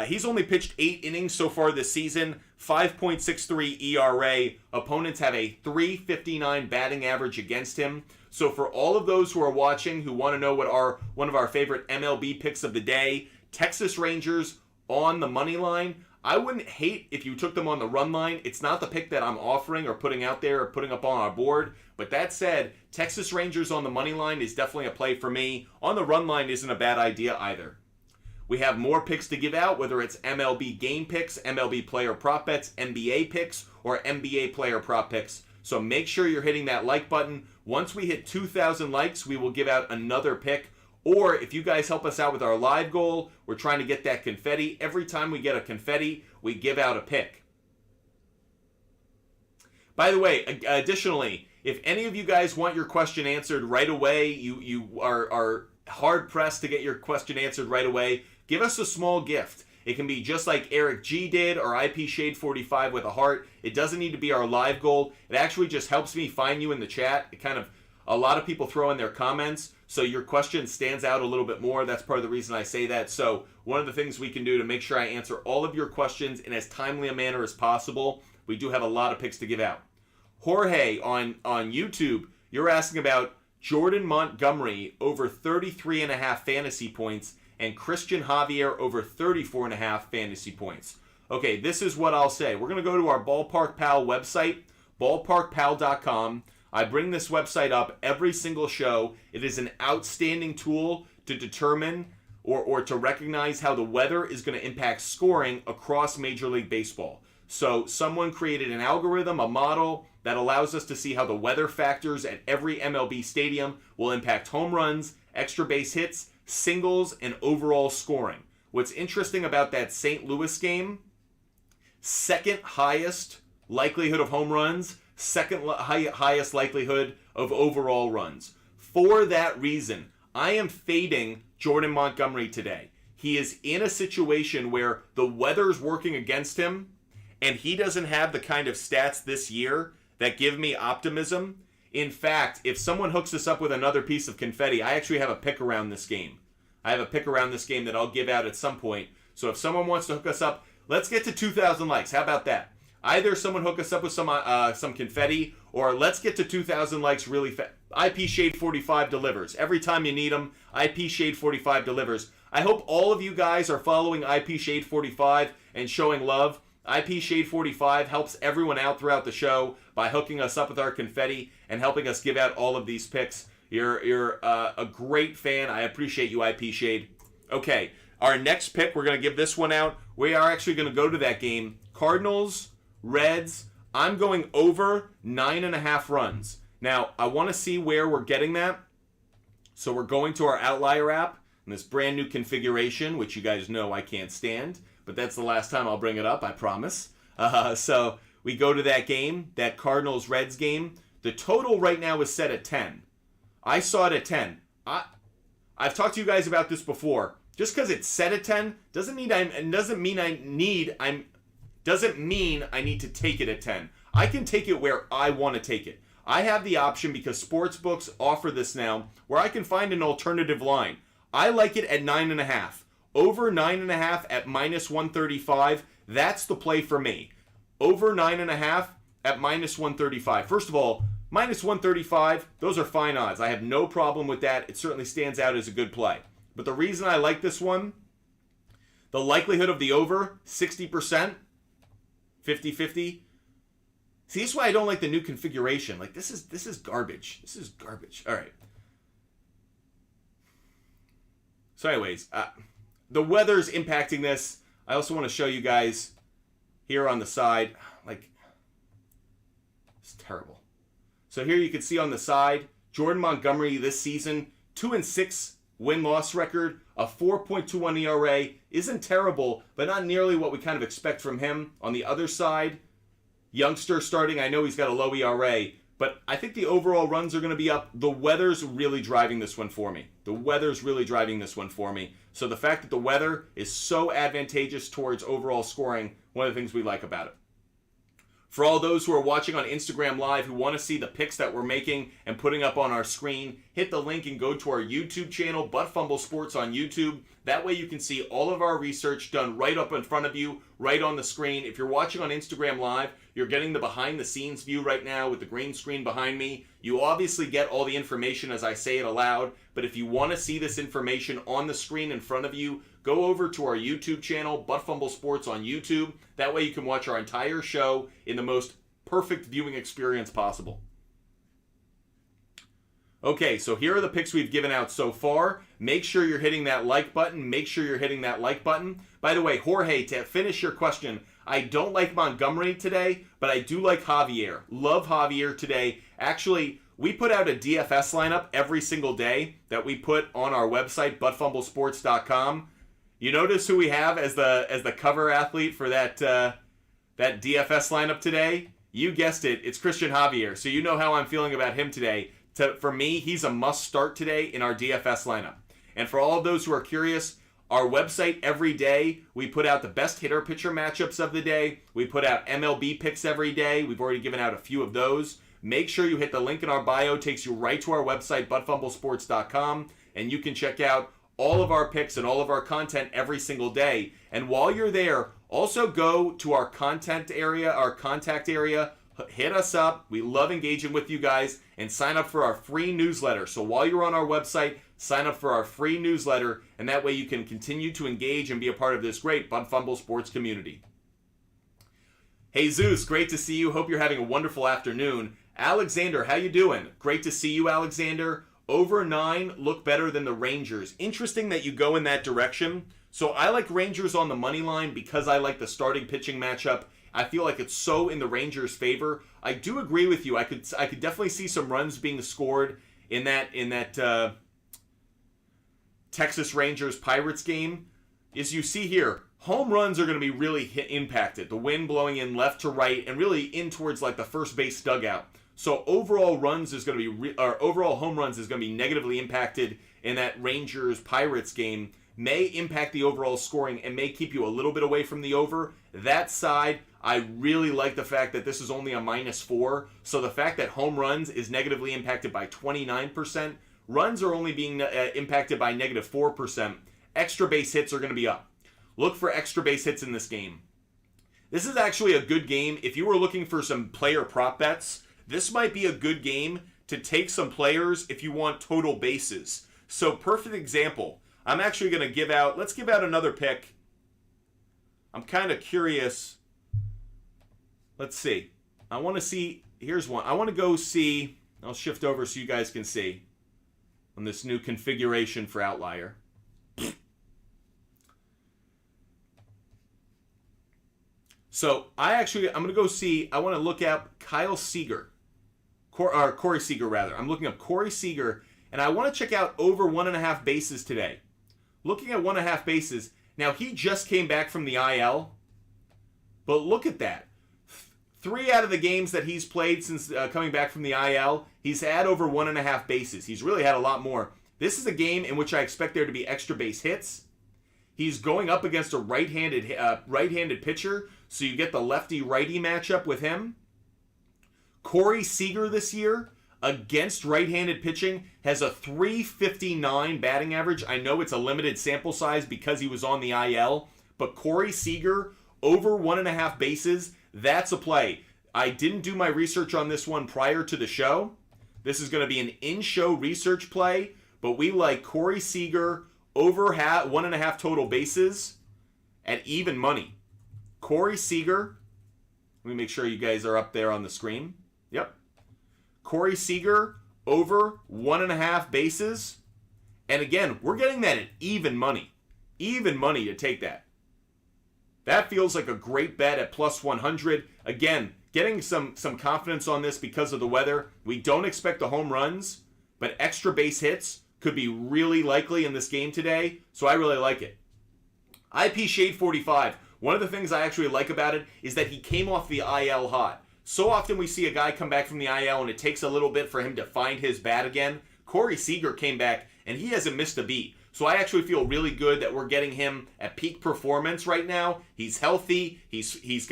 he's only pitched 8 innings so far this season, 5.63 ERA. Opponents have a 359 batting average against him. So for all of those who are watching who want to know what one of our favorite MLB picks of the day, Texas Rangers on the money line, I wouldn't hate if you took them on the run line. It's not the pick that I'm offering or putting out there or putting up on our board. But that said, Texas Rangers on the money line is definitely a play for me. On the run line isn't a bad idea either. We have more picks to give out, whether it's MLB game picks, MLB player prop bets, NBA picks, or NBA player prop picks. So make sure you're hitting that like button. Once we hit 2,000 likes, we will give out another pick. Or if you guys help us out with our live goal, we're trying to get that confetti. Every time we get a confetti, we give out a pick. By the way, additionally, if any of you guys want your question answered right away, you are hard-pressed to get your question answered right away, give us a small gift. It can be just like Eric G did or IP Shade 45 with a heart. It doesn't need to be our live goal. It actually just helps me find you in the chat. A lot of people throw in their comments, so your question stands out a little bit more. That's part of the reason I say that. So one of the things we can do to make sure I answer all of your questions in as timely a manner as possible, we do have a lot of picks to give out. Jorge on YouTube, you're asking about Jordan Montgomery over 33.5 fantasy points and Christian Javier over 34.5 fantasy points. Okay, this is what I'll say. We're going to go to our Ballpark Pal website, ballparkpal.com. I bring this website up every single show. It is an outstanding tool to determine or to recognize how the weather is going to impact scoring across Major League Baseball. So someone created an algorithm, a model, that allows us to see how the weather factors at every MLB stadium will impact home runs, extra base hits, singles, and overall scoring. What's interesting about that St. Louis game, second highest likelihood of home runs, second highest likelihood of overall runs. For that reason, I am fading Jordan Montgomery today. He is in a situation where the weather's working against him, and he doesn't have the kind of stats this year that give me optimism. In fact, if someone hooks us up with another piece of confetti, I actually have a pick around this game. I have a pick around this game that I'll give out at some point. So if someone wants to hook us up, let's get to 2,000 likes. How about that? Either someone hook us up with some confetti, or let's get to 2,000 likes really fast. IP Shade 45 delivers. Every time you need them, IP Shade 45 delivers. I hope all of you guys are following IP Shade 45 and showing love. IP Shade 45 helps everyone out throughout the show by hooking us up with our confetti and helping us give out all of these picks. You're a great fan. I appreciate you, IP Shade. Okay, our next pick, we're going to give this one out. We are actually going to go to that game. Cardinals, Reds. I'm going over 9.5 runs. Now, I want to see where we're getting that. So we're going to our Outlier app in this brand new configuration, which you guys know I can't stand. but that's the last time I'll bring it up, I promise. So we go to that game, that Cardinals-Reds game. The total right now is set at 10. I saw it at 10. I've talked to you guys about this before. Just because it's set at 10 doesn't mean I need to take it at 10. I can take it where I want to take it. I have the option, because sportsbooks offer this now, where I can find an alternative line. I like it at 9.5. Over 9.5 at minus 135. That's the play for me. Over 9.5 at minus 135. First of all, minus 135, those are fine odds. I have no problem with that. It certainly stands out as a good play. But the reason I like this one, the likelihood of the over, 60%, 50-50. See, this is why I don't like the new configuration. Like, this is garbage. This is garbage. All right. So anyways, the weather's impacting this. I also want to show you guys here on the side. Like, it's terrible. So here you can see on the side, Jordan Montgomery this season, 2-6 win-loss record, a 4.21 ERA. Isn't terrible, but not nearly what we kind of expect from him. On the other side, youngster starting, I know he's got a low ERA, but I think the overall runs are going to be up. The weather's really driving this one for me. So the fact that the weather is so advantageous towards overall scoring, one of the things we like about it. For all those who are watching on Instagram Live who want to see the picks that we're making and putting up on our screen, hit the link and go to our YouTube channel, Butt Fumble Sports on YouTube. That way you can see all of our research done right up in front of you, right on the screen. If you're watching on Instagram Live, you're getting the behind-the-scenes view right now with the green screen behind me. You obviously get all the information as I say it aloud, but if you want to see this information on the screen in front of you, go over to our YouTube channel, Butt Fumble Sports on YouTube. That way you can watch our entire show in the most perfect viewing experience possible. Okay, so here are the picks we've given out so far. Make sure you're hitting that like button. By the way, Jorge, to finish your question, I don't like Montgomery today, but I do like Javier. Love Javier today. Actually, we put out a DFS lineup every single day that we put on our website, buttfumblesports.com. You notice who we have as the cover athlete for that DFS lineup today? You guessed it, it's Christian Javier. So you know how I'm feeling about him today. For me, he's a must start today in our DFS lineup. And for all of those who are curious, our website every day, we put out the best hitter-pitcher matchups of the day. We put out MLB picks every day. We've already given out a few of those. Make sure you hit the link in our bio. It takes you right to our website, buttfumblesports.com, and you can check out all of our picks and all of our content every single day. And while you're there, also go to our contact area, hit us up. We love engaging with you guys, and sign up for our free newsletter. So while you're on our website, sign up for our free newsletter, and that way you can continue to engage and be a part of this great Butt Fumble sports community. Hey Zeus, great to see you. Hope you're having a wonderful afternoon. Alexander, how you doing? Great to see you, Alexander. Over 9 look better than the Rangers. Interesting that you go in that direction. So I like Rangers on the money line because I like the starting pitching matchup. I feel like it's so in the Rangers' favor. I do agree with you. I could definitely see some runs being scored in that Texas Rangers Pirates game. As you see here, home runs are going to be really impacted. The wind blowing in left to right and really in towards like the first base dugout. So overall home runs is going to be negatively impacted in that Rangers Pirates game. May impact the overall scoring and may keep you a little bit away from the over. That side, I really like the fact that this is only a -4. So the fact that home runs is negatively impacted by 29%. Runs are only being impacted by -4%. Extra base hits are going to be up. Look for extra base hits in this game. This is actually a good game. If you were looking for some player prop bets, this might be a good game to take some players if you want total bases. So perfect example. I'm actually going to let's give out another pick. I'm kind of curious. Let's see. I want to see, here's one. I want to go see, I'll shift over so you guys can see on this new configuration for Outlier. So I'm going to go see, I want to look up Kyle Seager. Corey Seager, rather. I'm looking up Corey Seager, and I want to check out over 1.5 bases today. Looking at 1.5 bases, Now, he just came back from the IL, but look at that. 3 out of the games that he's played since coming back from the IL, he's had over 1.5 bases. He's really had a lot more. This is a game in which I expect there to be extra base hits. He's going up against a right-handed pitcher, so you get the lefty-righty matchup with him. Corey Seager this year, against right-handed pitching, has a .359 batting average. I know it's a limited sample size because he was on the IL, but Corey Seager, over 1.5 bases, that's a play. I didn't do my research on this one prior to the show. This is going to be an in-show research play, but we like Corey Seager over 1.5 total bases at even money. Corey Seager, let me make sure you guys are up there on the screen. Yep. Corey Seager over 1.5 bases. And again, we're getting that at even money. Even money to take that. That feels like a great bet at plus 100. Again, getting some confidence on this because of the weather. We don't expect the home runs, but extra base hits could be really likely in this game today, so I really like it. IP Shade 45. One of the things I actually like about it is that he came off the IL hot. So often we see a guy come back from the IL and it takes a little bit for him to find his bat again. Corey Seager came back and he hasn't missed a beat. So I actually feel really good that we're getting him at peak performance right now. He's healthy. He's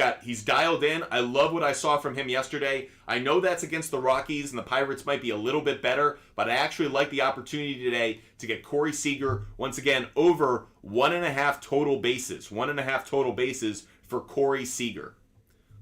dialed in. I love what I saw from him yesterday. I know that's against the Rockies and the Pirates might be a little bit better, but I actually like the opportunity today to get Corey Seager once again over 1.5 total bases. 1.5 total bases for Corey Seager.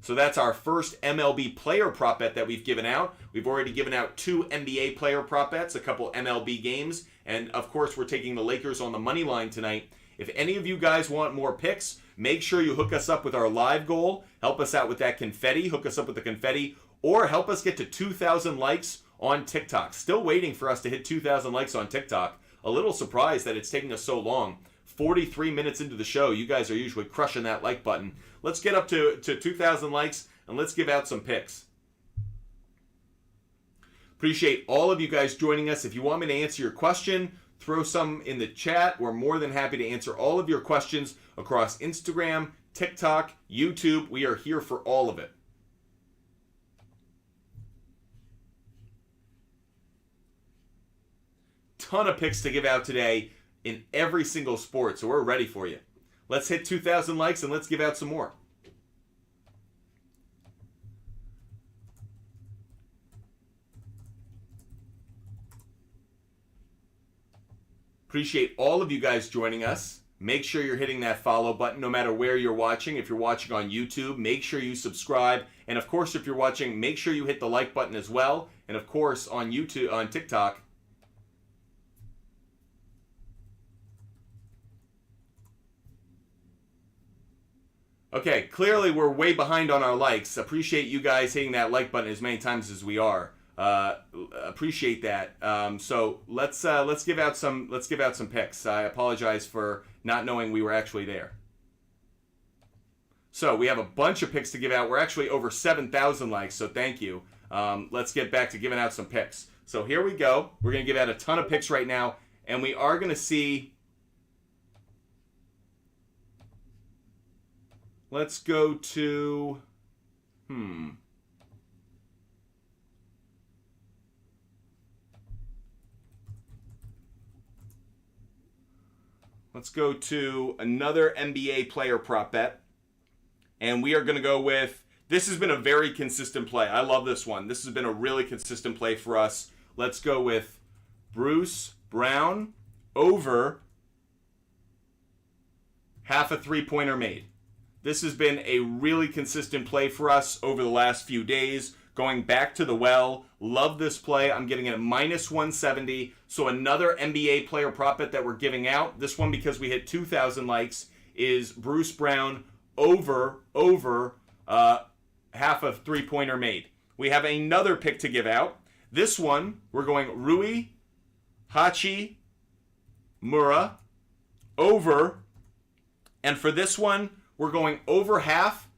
So that's our first MLB player prop bet that we've given out. We've already given out 2 NBA player prop bets, a couple MLB games, and of course we're taking the Lakers on the money line tonight. If any of you guys want more picks, make sure you hook us up with our live goal. Help us out with that confetti. Hook us up with the confetti, or help us get to 2,000 likes on TikTok. Still waiting for us to hit 2,000 likes on TikTok. A little surprised that it's taking us so long. 43 minutes into the show, you guys are usually crushing that like button. Let's get up to 2,000 likes and let's give out some picks. Appreciate all of you guys joining us. If you want me to answer your question, throw some in the chat. We're more than happy to answer all of your questions across Instagram, TikTok, YouTube. We are here for all of it. Ton of picks to give out today in every single sport, so we're ready for you. Let's hit 2,000 likes and let's give out some more. Appreciate all of you guys joining us. Make sure you're hitting that follow button no matter where you're watching. If you're watching on YouTube, make sure you subscribe. And of course, if you're watching, make sure you hit the like button as well. And of course, on YouTube, on TikTok, okay, clearly we're way behind on our likes. Appreciate you guys hitting that like button as many times as we are. Appreciate that. So let's give out some picks. I apologize for not knowing we were actually there. So we have a bunch of picks to give out. We're actually over 7,000 likes, so thank you. Let's get back to giving out some picks. So here we go. We're going to give out a ton of picks right now, and we are going to see. Let's go to, Let's go to another NBA player prop bet. And we are going to go with, this has been a very consistent play. I love this one. This has been a really consistent play for us. Let's go with Bruce Brown over half a three-pointer made. This has been a really consistent play for us over the last few days. Going back to the well. Love this play. I'm getting it at minus 170. So another NBA player prop bet that we're giving out. This one, because we hit 2,000 likes, is Bruce Brown over half a three-pointer made. We have another pick to give out. This one, we're going Rui Hachimura over. And for this one, we're going over half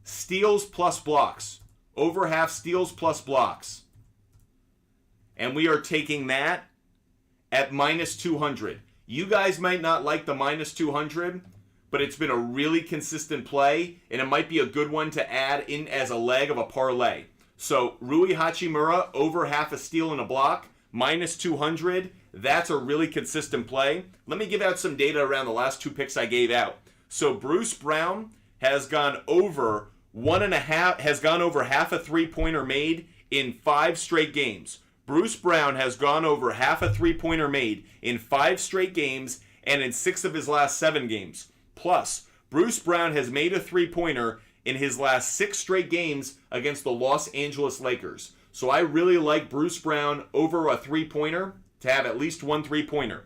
steals plus blocks. Over half steals plus blocks. And we are taking that at minus 200. You guys might not like the minus 200, but it's been a really consistent play, and it might be a good one to add in as a leg of a parlay. So Rui Hachimura, over half a steal and a block, minus 200. That's a really consistent play. Let me give out some data around the last two picks I gave out. So Bruce Brown has gone over half a three-pointer made in 5 straight games. Bruce Brown has gone over half a three-pointer made in 5 straight games and in 6 of his last 7 games. Plus, Bruce Brown has made a three-pointer in his last 6 straight games against the Los Angeles Lakers. So I really like Bruce Brown over a three-pointer to have at least one three-pointer.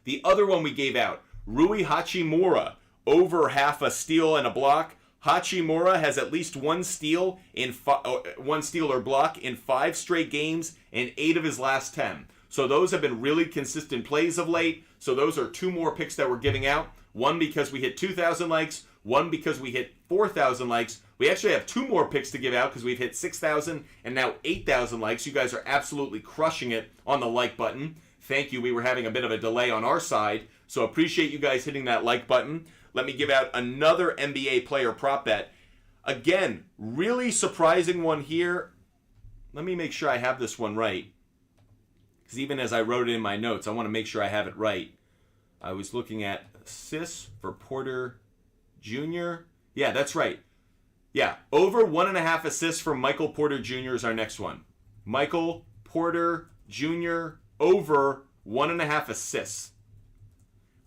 The other one we gave out, Rui Hachimura, over half a steal and a block. Hachimura has at least one steal or block in 5 straight games and 8 of his last 10. So those have been really consistent plays of late. So those are 2 more picks that we're giving out. One because we hit 2,000 likes, one because we hit 4,000 likes. We actually have 2 more picks to give out because we've hit 6,000 and now 8,000 likes. You guys are absolutely crushing it on the like button. Thank you. We were having a bit of a delay on our side, so appreciate you guys hitting that like button. Let me give out another NBA player prop bet. Again, really surprising one here. Let me make sure I have this one right, because even as I wrote it in my notes, I want to make sure I have it right. I was looking at assists for Porter Jr. Yeah, that's right. Yeah, over 1.5 assists from Michael Porter Jr. is our next one. Michael Porter Jr. over 1.5 assists.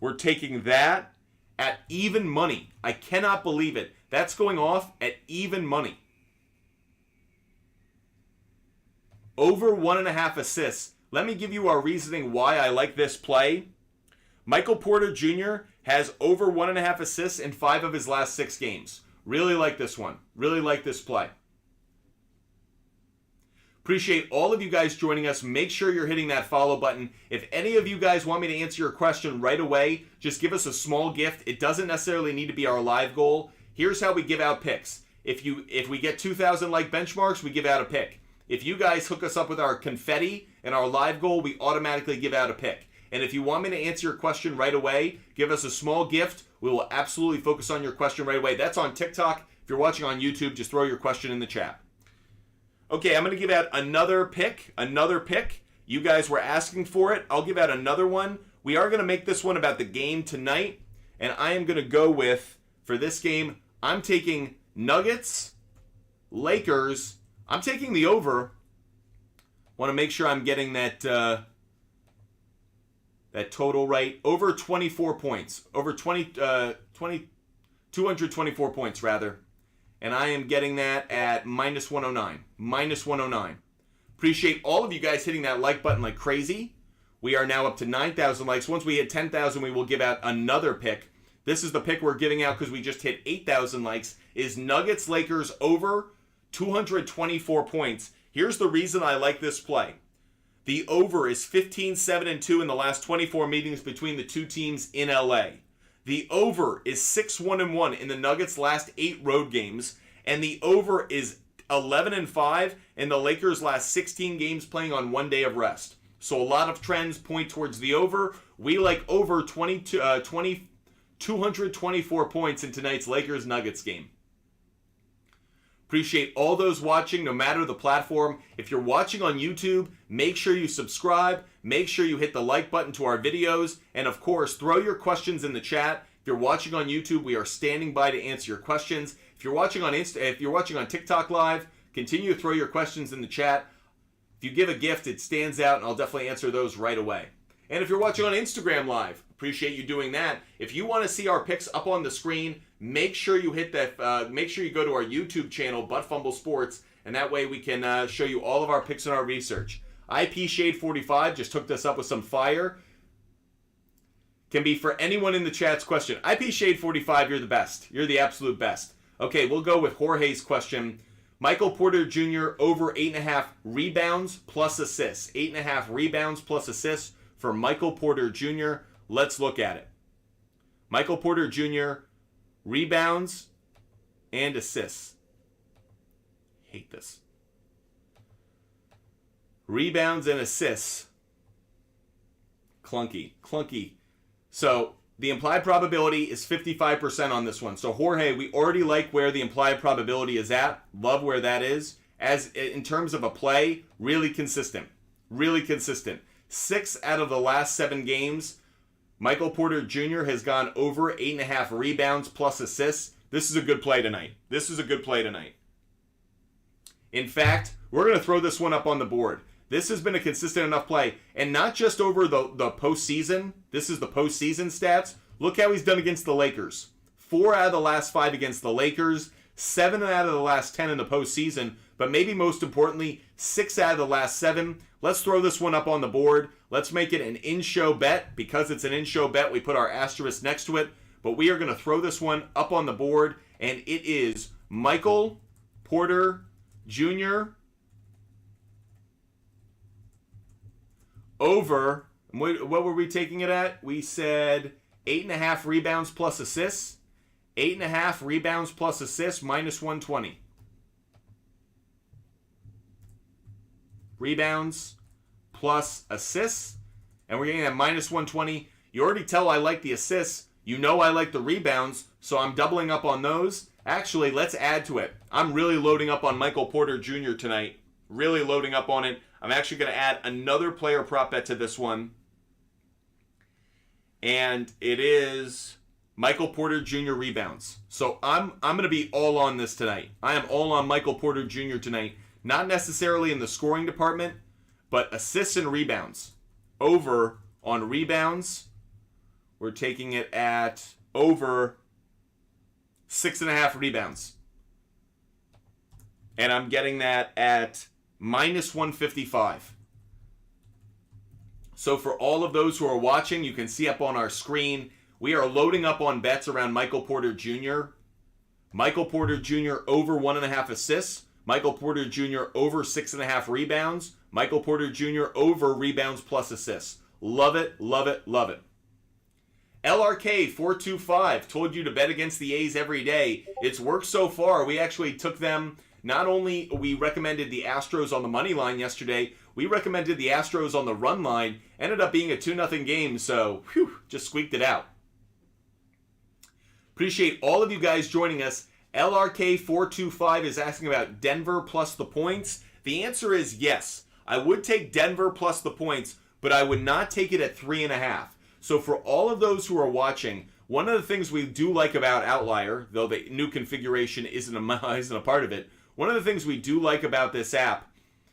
We're taking that at even money. I cannot believe it. That's going off at even money. Over 1.5 assists. Let me give you our reasoning why I like this play. Michael Porter Jr. has over 1.5 assists in 5 of his last 6 games. Really like this one. Really like this play. Appreciate all of you guys joining us. Make sure you're hitting that follow button. If any of you guys want me to answer your question right away, just give us a small gift. It doesn't necessarily need to be our live goal. Here's how we give out picks. If we get 2,000 like benchmarks, we give out a pick. If you guys hook us up with our confetti and our live goal, we automatically give out a pick. And if you want me to answer your question right away, give us a small gift. We will absolutely focus on your question right away. That's on TikTok. If you're watching on YouTube, just throw your question in the chat. Okay, I'm going to give out another pick. You guys were asking for it. I'll give out another one. We are going to make this one about the game tonight. And I am going to go with, for this game, I'm taking Nuggets, Lakers. I'm taking the over. Want to make sure I'm getting that total right. Over 24 points. Over 224 points, rather. And I am getting that at minus 109. Minus 109. Appreciate all of you guys hitting that like button like crazy. We are now up to 9,000 likes. Once we hit 10,000, we will give out another pick. This is the pick we're giving out because we just hit 8,000 likes. Is Nuggets Lakers over 224 points. Here's the reason I like this play. The over is 15-7-2 in the last 24 meetings between the two teams in LA. The over is 6-1-1 in the Nuggets' last 8 road games, and the over is 11-5 in the Lakers' last 16 games playing on 1 day of rest. So a lot of trends point towards the over. We like over 224 points in tonight's Lakers-Nuggets game. Appreciate all those watching, no matter the platform. If you're watching on YouTube, make sure you subscribe. Make sure you hit the like button to our videos. And of course, throw your questions in the chat. If you're watching on YouTube, we are standing by to answer your questions. If you're watching on TikTok Live, continue to throw your questions in the chat. If you give a gift, it stands out, and I'll definitely answer those right away. And if you're watching on Instagram Live, appreciate you doing that. If you want to see our picks up on the screen, make sure you hit that. Make sure you go to our YouTube channel, Fumble Sports, and that way we can show you all of our picks and our research. IP Shade 45 just hooked us up with some fire. Can be for anyone in the chat's question. IP Shade 45, you're the best. You're the absolute best. Okay, we'll go with Jorge's question. Michael Porter Jr. over 8.5 rebounds plus assists. 8.5 rebounds plus assists for Michael Porter Jr. Let's look at it. Michael Porter Jr. rebounds and assists. Hate this. Rebounds and assists. Clunky. So The implied probability is 55% on this one. So Jorge, we already like where the implied probability is at. Love where that is. As in terms of a play, really consistent. Really consistent. 6 out of the last 7 games, Michael Porter Jr. has gone over 8.5 rebounds plus assists. This is a good play tonight. This is a good play tonight. In fact, we're going to throw this one up on the board. This has been a consistent enough play. And not just over the postseason. This is the postseason stats. Look how he's done against the Lakers. 4 out of the last 5 against the Lakers. 7 out of the last 10 in the postseason. But maybe most importantly, 6 out of the last 7. Let's throw this one up on the board. Let's make it an in-show bet. Because it's an in-show bet, we put our asterisk next to it. But we are going to throw this one up on the board. And it is Michael Porter Jr. over, what were we taking it at? We said 8.5 rebounds plus assists. 8.5 rebounds plus assists minus 120. Rebounds plus assists. And we're getting at minus 120. You already tell I like the assists. You know I like the rebounds. So I'm doubling up on those. Actually, let's add to it. I'm really loading up on Michael Porter Jr. tonight. Really loading up on it. I'm actually going to add another player prop bet to this one. And it is Michael Porter Jr. rebounds. So I'm going to be all on this tonight. I am all on Michael Porter Jr. tonight. Not necessarily in the scoring department, but assists and rebounds. Over on rebounds. We're taking it at over 6.5 rebounds. And I'm getting that at minus 155. So for all of those who are watching, you can see up on our screen, we are loading up on bets around Michael Porter Jr. Michael Porter Jr. over 1.5 assists. Michael Porter Jr. over 6.5 rebounds. Michael Porter Jr. over rebounds plus assists. Love it, love it, love it. LRK425 told you to bet against the A's every day. It's worked so far. We actually took them. Not only we recommended the Astros on the money line yesterday, we recommended the Astros on the run line. Ended up being a 2-0 game, so just squeaked it out. Appreciate all of you guys joining us. LRK425 is asking about Denver plus the points. The answer is yes. I would take Denver plus the points, but I would not take it at 3.5. So for all of those who are watching, one of the things we do like about Outlier, though the new configuration isn't a part of it, one of the things we do like about this app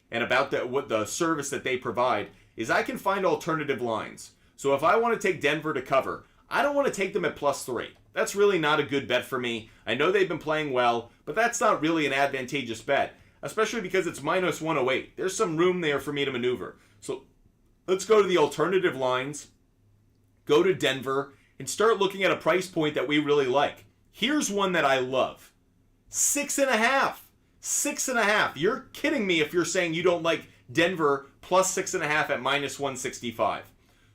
and about the service that they provide is I can find alternative lines. So if I want to take Denver to cover, I don't want to take them at +3. That's really not a good bet for me. I know they've been playing well, but that's not really an advantageous bet, especially because it's minus 108. There's some room there for me to maneuver. So let's go to the alternative lines, go to Denver, and start looking at a price point that we really like. Here's one that I love. 6.5. 6.5. You're kidding me if you're saying you don't like Denver plus 6.5 at minus 165.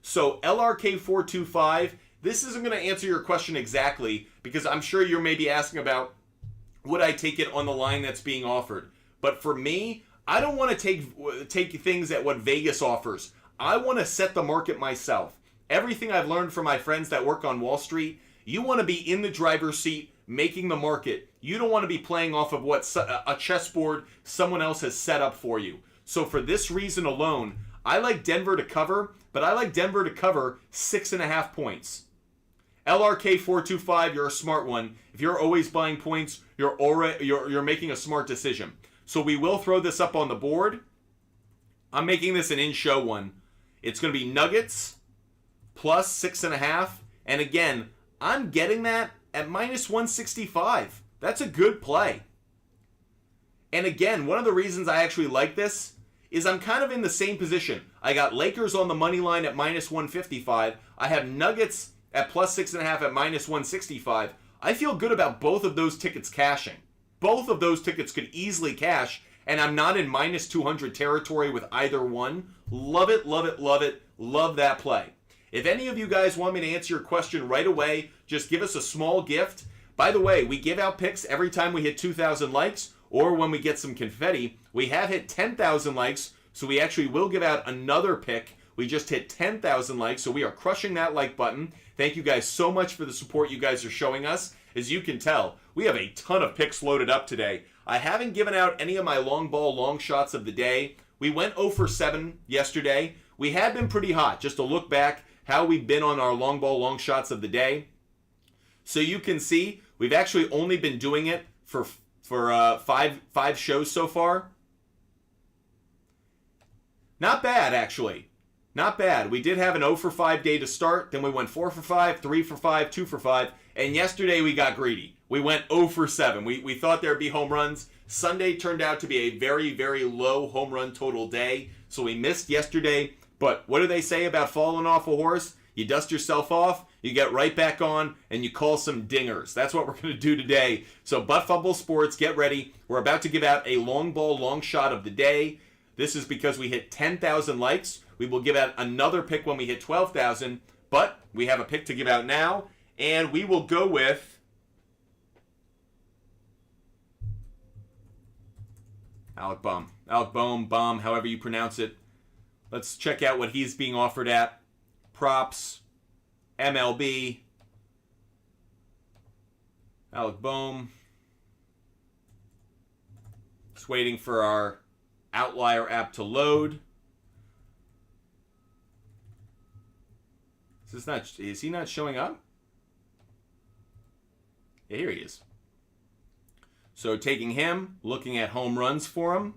So LRK425, this isn't going to answer your question exactly because I'm sure you're maybe asking about would I take it on the line that's being offered. But for me, I don't want to take things at what Vegas offers. I want to set the market myself. Everything I've learned from my friends that work on Wall Street, you want to be in the driver's seat making the market. You don't want to be playing off of what a chessboard someone else has set up for you. So for this reason alone, I like Denver to cover, but I like Denver to cover 6.5 points. LRK425, you're a smart one. If you're always buying points, you're making a smart decision. So we will throw this up on the board. I'm making this an in-show one. It's going to be Nuggets plus 6.5. And again, I'm getting that at minus 165. That's a good play. And again, one of the reasons I actually like this is I'm kind of in the same position. I got Lakers on the money line at minus 155. I have Nuggets at plus 6.5 at minus 165. I feel good about both of those tickets cashing. Both of those tickets could easily cash, and I'm not in minus 200 territory with either one. Love it, love it, love it. Love that play. If any of you guys want me to answer your question right away, just give us a small gift. By the way, we give out picks every time we hit 2,000 likes or when we get some confetti. We have hit 10,000 likes, so we actually will give out another pick. We just hit 10,000 likes, so we are crushing that like button. Thank you guys so much for the support you guys are showing us. As you can tell, we have a ton of picks loaded up today. I haven't given out any of my long ball long shots of the day. We went 0 for 7 yesterday. We had been pretty hot. Just to look back how we've been on our long ball long shots of the day. So you can see we've actually only been doing it for five shows so far. Not bad, actually. Not bad. We did have an 0 for 5 day to start. Then we went 4 for 5, 3 for 5, 2 for 5. And yesterday we got greedy. We went 0 for 7. We thought there'd be home runs. Sunday turned out to be a very, very low home run total day. So we missed yesterday. But what do they say about falling off a horse? You dust yourself off, you get right back on, and you call some dingers. That's what we're going to do today. So Butt Fumble Sports, get ready. We're about to give out a long ball long shot of the day. This is because we hit 10,000 likes. We will give out another pick when we hit 12,000. But we have a pick to give out now. And we will go with Alec Bohm. Alec Bohm, however you pronounce it. Let's check out what he's being offered at. Props, MLB, Alec Bohm. Just waiting for our Outlier app to load. Is he not showing up? Yeah, here he is. So taking him, looking at home runs for him.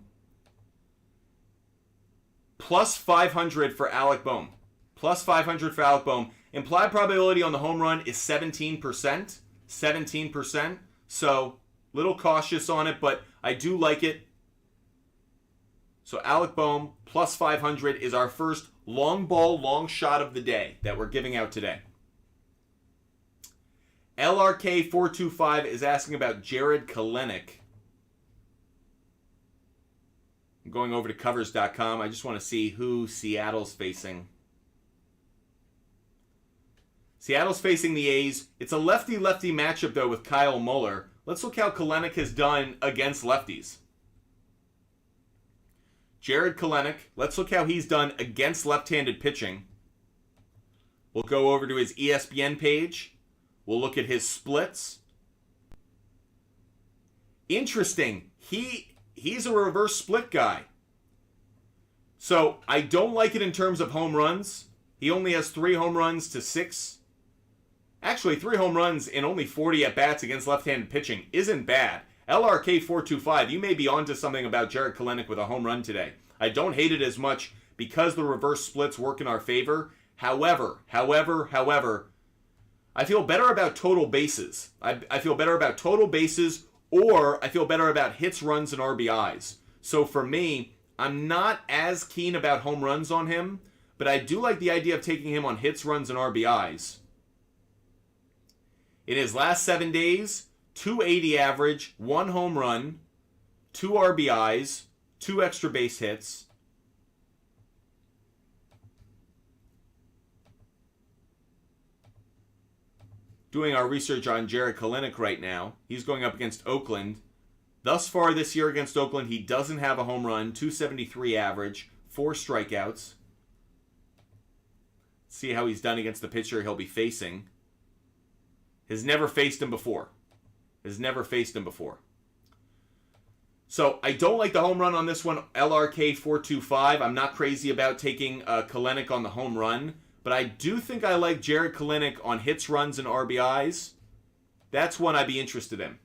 Plus 500 for Alec Bohm. Plus 500 for Alec Bohm. Implied probability on the home run is 17%. 17%. So, little cautious on it, but I do like it. So, Alec Bohm, plus 500 is our first long ball, long shot of the day that we're giving out today. LRK425 is asking about Jarred Kelenic. I'm going over to covers.com. I just want to see who Seattle's facing. Seattle's facing the A's. It's a lefty-lefty matchup, though, with Kyle Muller. Let's look how Kelenic has done against lefties. Jarred Kelenic. Let's look how he's done against left-handed pitching. We'll go over to his ESPN page. We'll look at his splits. Interesting. He's a reverse split guy. So, I don't like it in terms of home runs. He only has 3 home runs to 6. Actually, 3 home runs in only 40 at-bats against left-handed pitching isn't bad. LRK425, you may be onto something about Jarred Kelenic with a home run today. I don't hate it as much because the reverse splits work in our favor. However, I feel better about total bases. I feel better about total bases, or I feel better about hits, runs, and RBIs. So for me, I'm not as keen about home runs on him, but I do like the idea of taking him on hits, runs, and RBIs. In his last 7 days, 280 average, 1 home run, 2 RBIs, 2 extra base hits. Doing our research on Jarred Kelenic right now. He's going up against Oakland. Thus far this year against Oakland, he doesn't have a home run, 273 average, 4 strikeouts. See how he's done against the pitcher he'll be facing. Has never faced him before. So I don't like the home run on this one, LRK425. I'm not crazy about taking Kelenic on the home run. But I do think I like Jarred Kelenic on hits, runs, and RBIs. That's one I'd be interested in.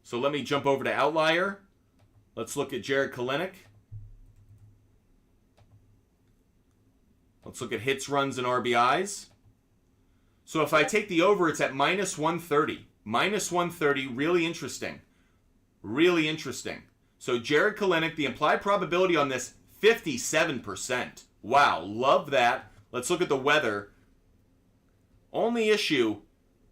So let me jump over to Outlier. Let's look at Jarred Kelenic. Let's look at hits, runs, and RBIs. So if I take the over, it's at minus 130. Minus 130, really interesting. Really interesting. So Jarred Kelenic, the implied probability on this, 57%. Wow, love that. Let's look at the weather. Only issue,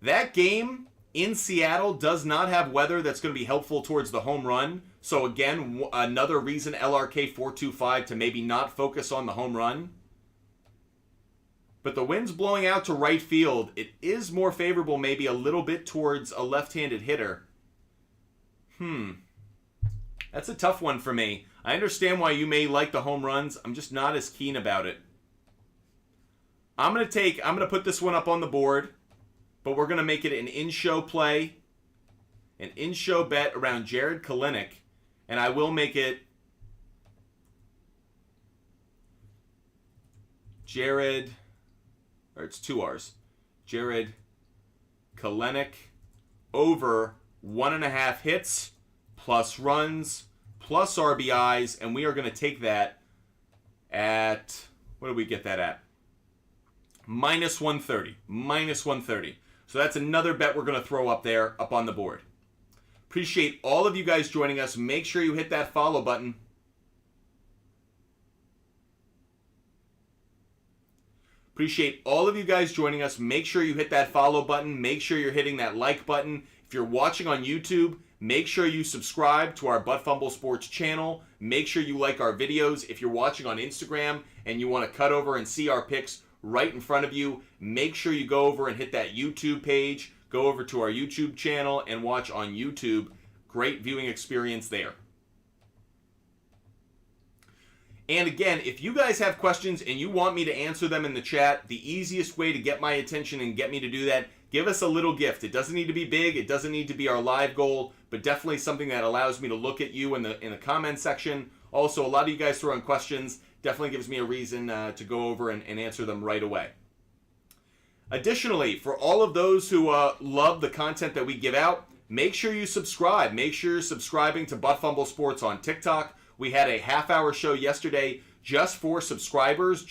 that game in Seattle does not have weather that's going to be helpful towards the home run. So again, another reason LRK425 to maybe not focus on the home run. But the wind's blowing out to right field. It is more favorable maybe a little bit towards a left-handed hitter. That's a tough one for me. I understand why you may like the home runs. I'm just not as keen about it. I'm going to put this one up on the board, but we're going to make it an in-show play, an in-show bet around Jarred Kelenic, and I will make it Jarred, or it's 2 R's, Jarred Kelenic over 1.5 hits, plus runs, plus RBIs, and we are going to take that at, what did we get that at? Minus 130. Minus 130. So that's another bet we're going to throw up there, up on the board. Appreciate all of you guys joining us. Make sure you hit that follow button. Appreciate all of you guys joining us. Make sure you hit that follow button. Make sure you're hitting that like button. If you're watching on YouTube, make sure you subscribe to our Butt Fumble Sports channel. Make sure you like our videos. If you're watching on Instagram and you want to cut over and see our picks right in front of you, make sure you go over and hit that YouTube page. Go over to our YouTube channel and watch on YouTube. Great viewing experience there. And again, if you guys have questions and you want me to answer them in the chat, the easiest way to get my attention and get me to do that, give us a little gift. It doesn't need to be big. It doesn't need to be our live goal, but definitely something that allows me to look at you in the comment section. Also, a lot of you guys throwing questions definitely gives me a reason to go over and answer them right away. Additionally, for all of those who love the content that we give out, make sure you subscribe. Make sure you're subscribing to Butt Fumble Sports on TikTok. We had a half-hour show yesterday just for subscribers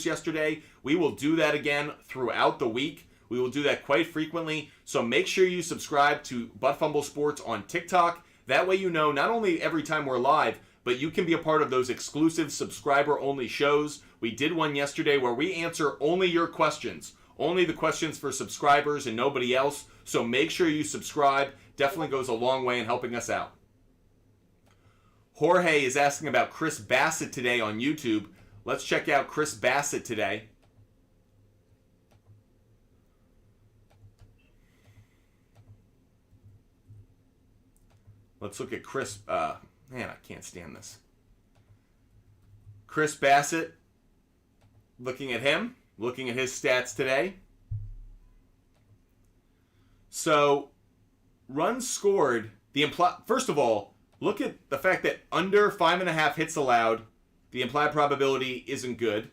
yesterday. We will do that again throughout the week. We will do that quite frequently. So make sure you subscribe to Butt Fumble Sports on TikTok. That way you know not only every time we're live, but you can be a part of those exclusive subscriber-only shows. We did one yesterday where we answer only your questions. Only the questions for subscribers and nobody else. So make sure you subscribe. Definitely goes a long way in helping us out. Jorge is asking about Chris Bassett today on YouTube. Let's check out Chris Bassett today. Let's look at Chris. Man, I can't stand this. Chris Bassett. Looking at him. Looking at his stats today. So, runs scored. First of all, look at the fact that under 5.5 hits allowed, the implied probability isn't good.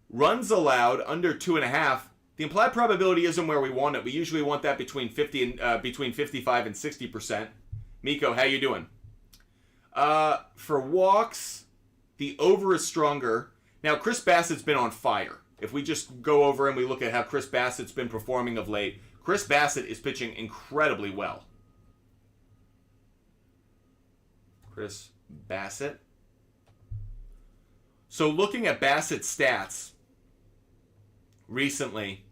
Runs allowed under 2.5, the implied probability isn't where we want it. We usually want that between 55 and 60%. Miko, how you doing? For walks, the over is stronger. Now, Chris Bassett's been on fire. If we just go over and we look at how Chris Bassett's been performing of late, Chris Bassett is pitching incredibly well. Chris Bassett. So looking at Bassett's stats recently,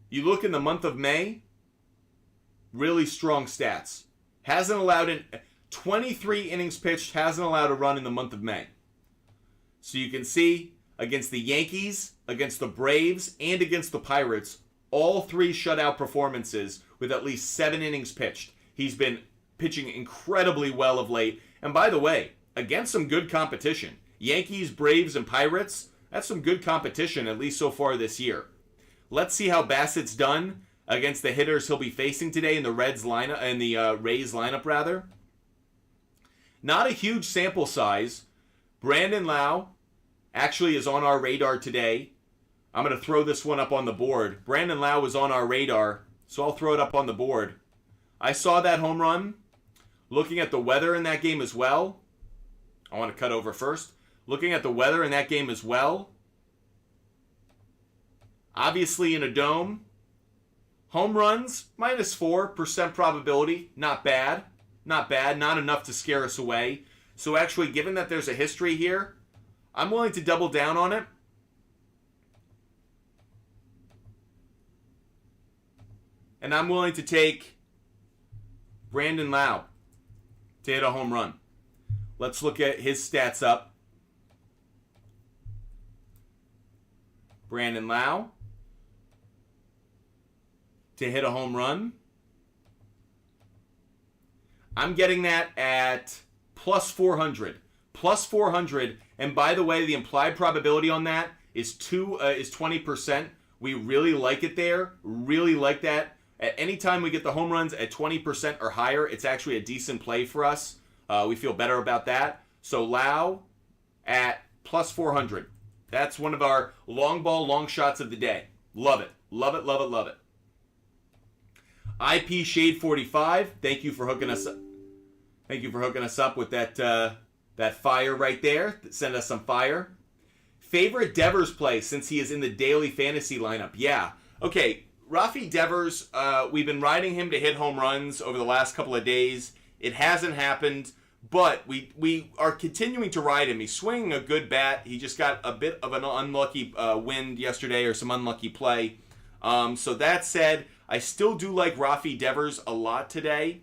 you look in the month of May, really strong stats. Hasn't allowed 23 innings pitched, hasn't allowed a run in the month of May. So you can see against the Yankees, against the Braves, and against the Pirates, all 3 shutout performances with at least 7 innings pitched. He's been pitching incredibly well of late. And by the way, against some good competition. Yankees, Braves, and Pirates, that's some good competition, at least so far this year. Let's see how Bassett's done against the hitters he'll be facing today in the Rays lineup rather. Not a huge sample size. Brandon Lau actually is on our radar today. I'm going to throw this one up on the board. Brandon Lau was on our radar, so I'll throw it up on the board. I saw that home run. Looking at the weather in that game as well. I want to cut over first. Looking at the weather in that game as well. Obviously in a dome. Home runs, minus 4% probability. Not bad. Not bad. Not enough to scare us away. So actually, given that there's a history here, I'm willing to double down on it. And I'm willing to take Brandon Lau to hit a home run. Let's look at his stats up. Brandon Lau. to hit a home run. I'm getting that at plus 400. Plus 400. And by the way, the implied probability on that is 20%. We really like it there. Really like that. At any time we get the home runs at 20% or higher, it's actually a decent play for us. We feel better about that. So Lau at plus 400. That's one of our long ball, long shots of the day. Love it. Love it, love it, love it. IP Shade 45. Thank you for hooking us up. Thank you for hooking us up with that fire right there. Send us some fire. Favorite Devers play since he is in the daily fantasy lineup? Yeah. Okay, Rafi Devers, we've been riding him to hit home runs over the last couple of days. It hasn't happened, but we are continuing to ride him. He's swinging a good bat. He just got a bit of an unlucky wind yesterday, or some unlucky play. So that said, I still do like Rafi Devers a lot today.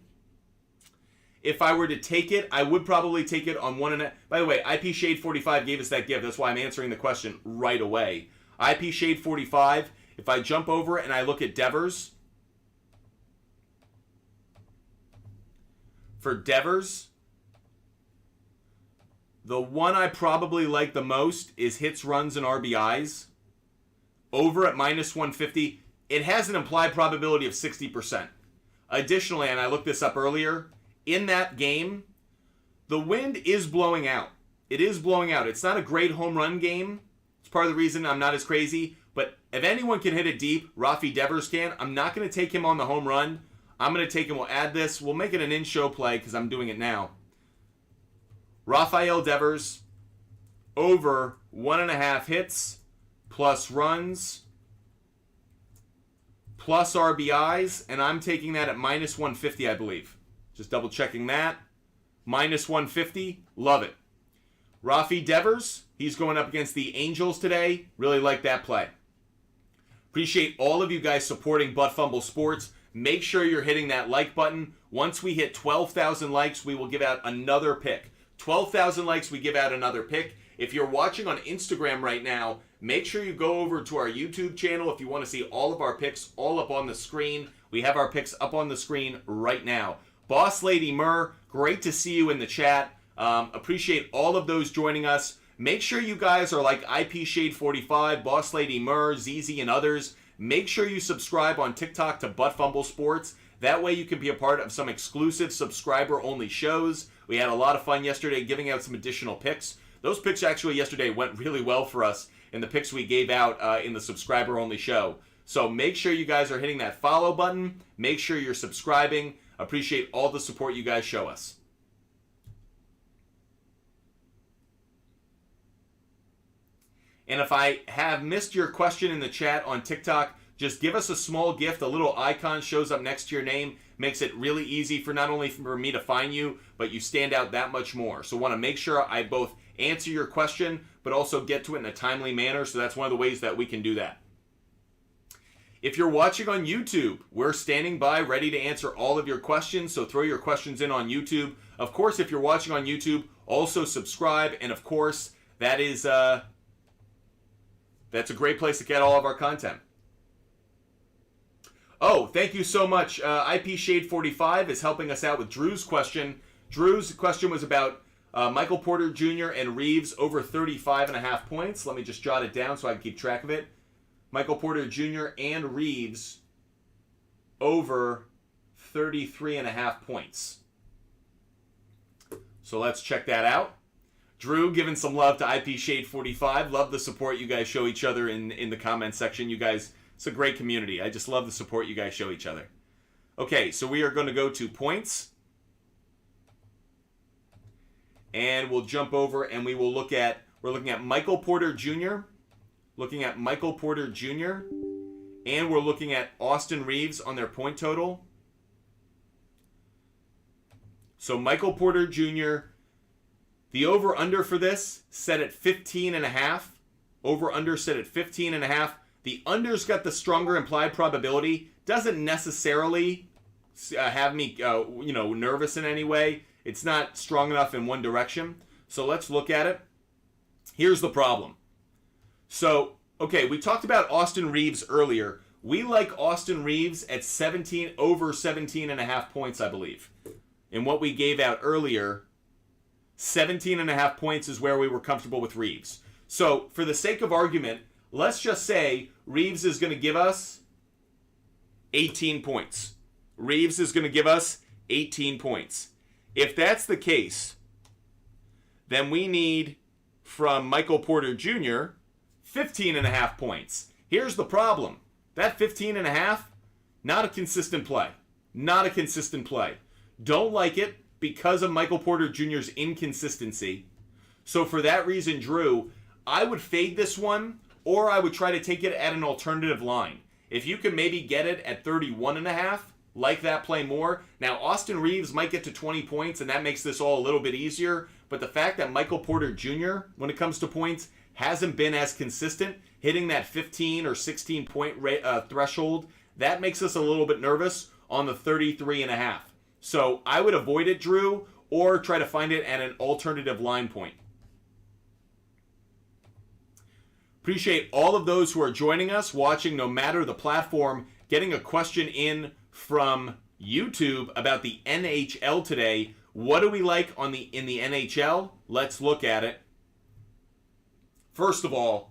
If I were to take it, I would probably take it on 1.5. By the way, IP Shade 45 gave us that gift. That's why I'm answering the question right away. IP Shade 45, if I jump over and I look at Devers, for Devers, the one I probably like the most is hits, runs, and RBIs. Over at minus 150, it has an implied probability of 60%. Additionally, and I looked this up earlier, in that game, the wind is blowing out. It is blowing out. It's not a great home run game. It's part of the reason I'm not as crazy. But if anyone can hit it deep, Rafi Devers can. I'm not going to take him on the home run. I'm going to take him. We'll add this. We'll make it an in-show play because I'm doing it now. Rafael Devers over 1.5 hits plus runs plus RBIs. And I'm taking that at minus 150, I believe. Just double checking that. Minus 150. Love it. Rafi Devers, he's going up against the Angels today. Really like that play. Appreciate all of you guys supporting Butt Fumble Sports. Make sure you're hitting that like button. Once we hit 12,000 likes, we will give out another pick. 12,000 likes, we give out another pick. If you're watching on Instagram right now, make sure you go over to our YouTube channel if you want to see all of our picks all up on the screen. We have our picks up on the screen right now. Boss Lady Murr, great to see you in the chat. Appreciate all of those joining us. Make sure you guys are like IP Shade 45, Boss Lady Murr, ZZ, and others. Make sure you subscribe on TikTok to Butt Fumble Sports. That way you can be a part of some exclusive subscriber-only shows. We had a lot of fun yesterday giving out some additional picks. Those picks actually yesterday went really well for us in the picks we gave out in the subscriber-only show. So make sure you guys are hitting that follow button. Make sure you're subscribing. Appreciate all the support you guys show us. And if I have missed your question in the chat on TikTok, just give us a small gift. A little icon shows up next to your name. Makes it really easy for not only for me to find you, but you stand out that much more. So want to make sure I both answer your question, but also get to it in a timely manner. So that's one of the ways that we can do that. If you're watching on YouTube, we're standing by ready to answer all of your questions. So throw your questions in on YouTube. Of course, if you're watching on YouTube, also subscribe. And of course, that is that's a great place to get all of our content. Oh, thank you so much. IP Shade 45 is helping us out with Drew's question. Drew's question was about Michael Porter Jr. and Reeves over 35.5 points. Let me just jot it down so I can keep track of it. Michael Porter Jr. and Reeves over 33.5 points. So let's check that out. Drew giving some love to IP Shade 45. Love the support you guys show each other in the comment section. You guys, it's a great community. I just love the support you guys show each other. Okay, so we are going to go to points. And we'll jump over and we will look at, we're looking at Michael Porter Jr., looking at Michael Porter Jr., and we're looking at Austin Reeves on their point total. So Michael Porter Jr., the over-under for this set at 15.5. Over-under set at 15.5. The under's got the stronger implied probability. Doesn't necessarily have me, nervous in any way. It's not strong enough in one direction. So let's look at it. Here's the problem. So, okay, we talked about Austin Reeves earlier. We like Austin Reeves at over 17 and a half points, I believe. In what we gave out earlier, 17 and a half points is where we were comfortable with Reeves. So, for the sake of argument, let's just say Reeves is going to give us 18 points. Reeves is going to give us 18 points. If that's the case, then we need from Michael Porter Jr. 15 and a half points. Here's the problem. That 15 and a half, not a consistent play. Not a consistent play. Don't like it because of Michael Porter Jr.'s inconsistency. So for that reason, Drew, I would fade this one, or I would try to take it at an alternative line. If you can maybe get it at 31 and a half, like that play more. Now, Austin Reeves might get to 20 points, and that makes this all a little bit easier. But the fact that Michael Porter Jr., when it comes to points, hasn't been as consistent, hitting that 15 or 16 point threshold, that makes us a little bit nervous on the 33 and a half. So I would avoid it, Drew, or try to find it at an alternative line point. Appreciate all of those who are joining us, watching no matter the platform, getting a question in from YouTube about the NHL today. What do we like in the NHL? Let's look at it. First of all,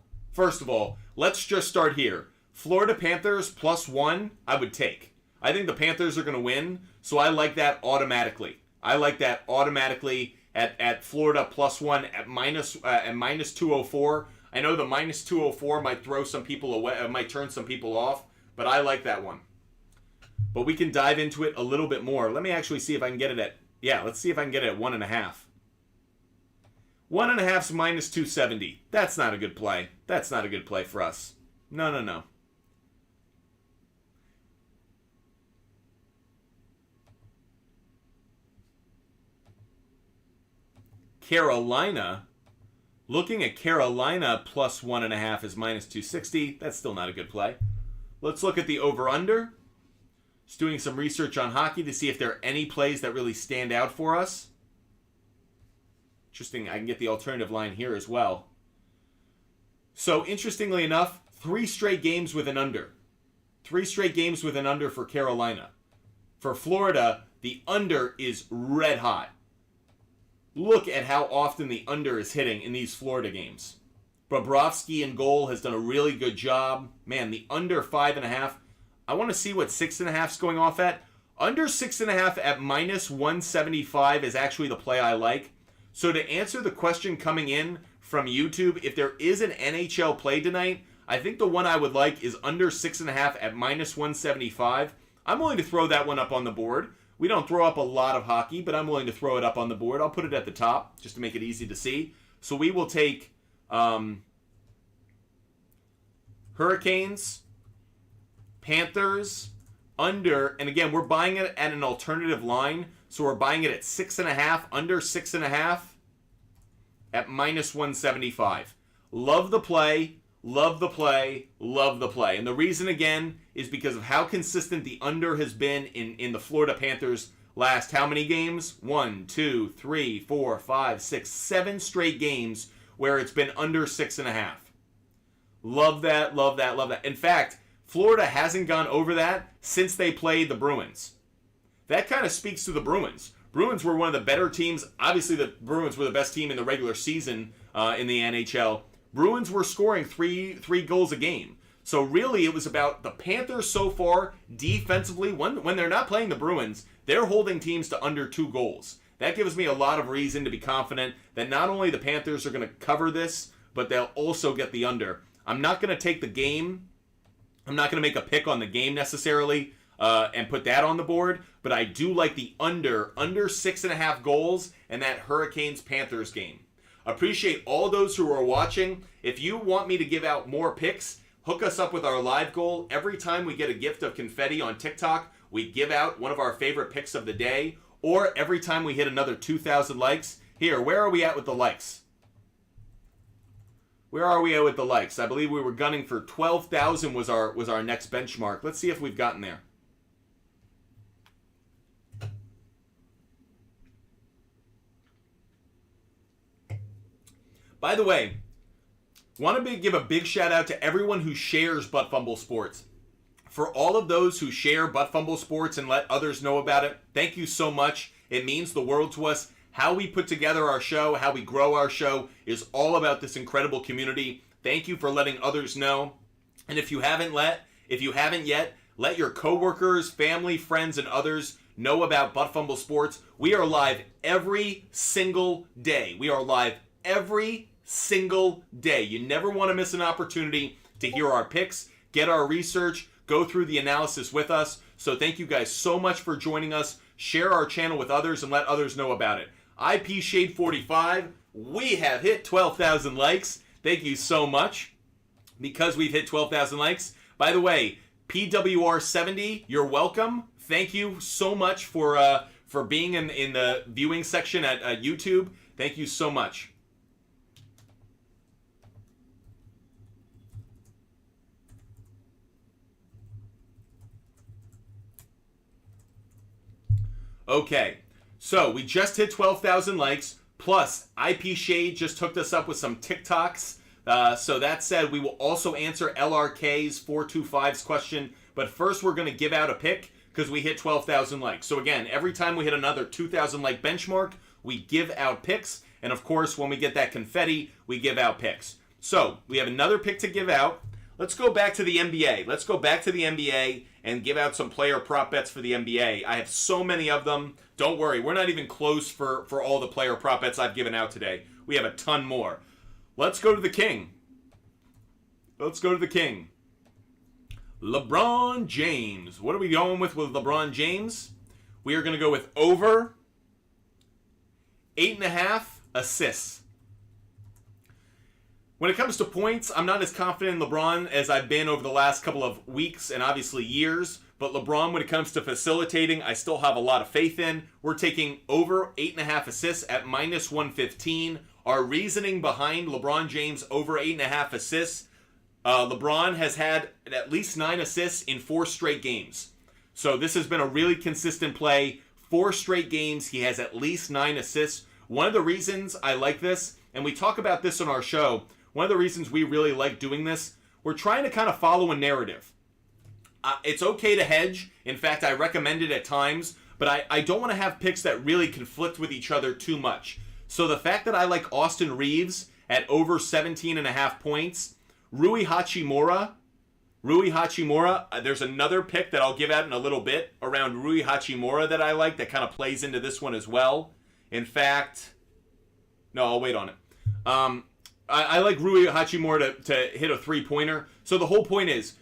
let's just start here. Florida Panthers +1, I would take. I think the Panthers are going to win, so I like that automatically. I like that automatically at Florida +1 at minus 204. I know the minus 204 might throw some people away, might turn some people off, but I like that one. But we can dive into it a little bit more. Let me actually see if I can get it at, let's see if I can get it at 1.5. 1.5's minus 270. That's not a good play. That's not a good play for us. No. Carolina. Looking at Carolina +1.5 is minus 260. That's still not a good play. Let's look at the over-under. Just doing some research on hockey to see if there are any plays that really stand out for us. Interesting, I can get the alternative line here as well. So, interestingly enough, 3 straight games with an under. 3 straight games with an under for Carolina. For Florida, the under is red hot. Look at how often the under is hitting in these Florida games. Bobrovsky in goal has done a really good job. Man, the under 5.5. I want to see what 6.5 is going off at. Under 6.5 at minus 175 is actually the play I like. So to answer the question coming in from YouTube, if there is an NHL play tonight, I think the one I would like is under 6.5 at minus 175. I'm willing to throw that one up on the board. We don't throw up a lot of hockey, but I'm willing to throw it up on the board. I'll put it at the top just to make it easy to see. So we will take Hurricanes, Panthers, under, and again, we're buying it at an alternative line. So we're buying it at 6.5, under 6.5 at minus 175. Love the play. Love the play, love the play. And the reason, again, is because of how consistent the under has been in the Florida Panthers last how many games? 1, 2, 3, 4, 5, 6, 7 straight games where it's been under 6.5. Love that, love that, love that. In fact, Florida hasn't gone over that since they played the Bruins. That kind of speaks to the Bruins. Bruins were one of the better teams. Obviously, the Bruins were the best team in the regular season in the NHL. Bruins were scoring three goals a game. So really, it was about the Panthers so far defensively. When they're not playing the Bruins, they're holding teams to under 2 goals. That gives me a lot of reason to be confident that not only the Panthers are going to cover this, but they'll also get the under. I'm not going to take the game. I'm not going to make a pick on the game necessarily and put that on the board, but I do like the under 6.5 goals in that Hurricanes-Panthers game. Appreciate all those who are watching. If you want me to give out more picks, hook us up with our live goal. Every time we get a gift of confetti on TikTok, we give out one of our favorite picks of the day. Or every time we hit another 2,000 likes. Here, where are we at with the likes? Where are we at with the likes? I believe we were gunning for 12,000 was our next benchmark. Let's see if we've gotten there. By the way, want to give a big shout out to everyone who shares Butt Fumble Sports. For all of those who share Butt Fumble Sports and let others know about it, thank you so much. It means the world to us. How we put together our show, how we grow our show is all about this incredible community. Thank you for letting others know. And if you haven't yet, let your coworkers, family, friends, and others know about Butt Fumble Sports. We are live every single day. We are live every single day. You never want to miss an opportunity to hear our picks, get our research, go through the analysis with us. So thank you guys so much for joining us. Share our channel with others and let others know about it. IP Shade 45, we have hit 12,000 likes. Thank you so much. Because we've hit 12,000 likes. By the way, PWR 70, you're welcome. Thank you so much for being in the viewing section at YouTube. Thank you so much. Okay, so we just hit 12,000 likes, plus IP Shade just hooked us up with some TikToks. So that said, we will also answer LRK's 425's question, but first we're going to give out a pick because we hit 12,000 likes. So again, every time we hit another 2,000 like benchmark, we give out picks, and of course, when we get that confetti, we give out picks. So we have another pick to give out. Let's go back to the NBA. Let's go back to the NBA and give out some player prop bets for the NBA. I have so many of them. Don't worry, we're not even close for all the player prop bets I've given out today. We have a ton more. Let's go to the king. Let's go to the king. LeBron James. What are we going with LeBron James? We are going to go with over 8.5 assists. When it comes to points, I'm not as confident in LeBron as I've been over the last couple of weeks and obviously years. But LeBron, when it comes to facilitating, I still have a lot of faith in. We're taking over 8.5 assists at minus 115. Our reasoning behind LeBron James over 8.5 assists, LeBron has had at least 9 assists in 4 straight games. So this has been a really consistent play. 4 straight games, he has at least 9 assists. One of the reasons I like this, and we talk about this on our show, one of the reasons we really like doing this, we're trying to kind of follow a narrative. It's okay to hedge. In fact, I recommend it at times, but I don't want to have picks that really conflict with each other too much. So the fact that I like Austin Reeves at over 17.5 points, Rui Hachimura, there's another pick that I'll give out in a little bit around Rui Hachimura that I like that kind of plays into this one as well. In fact, no, I'll wait on it. I like Rui Hachimura to hit a three-pointer. So the whole point is,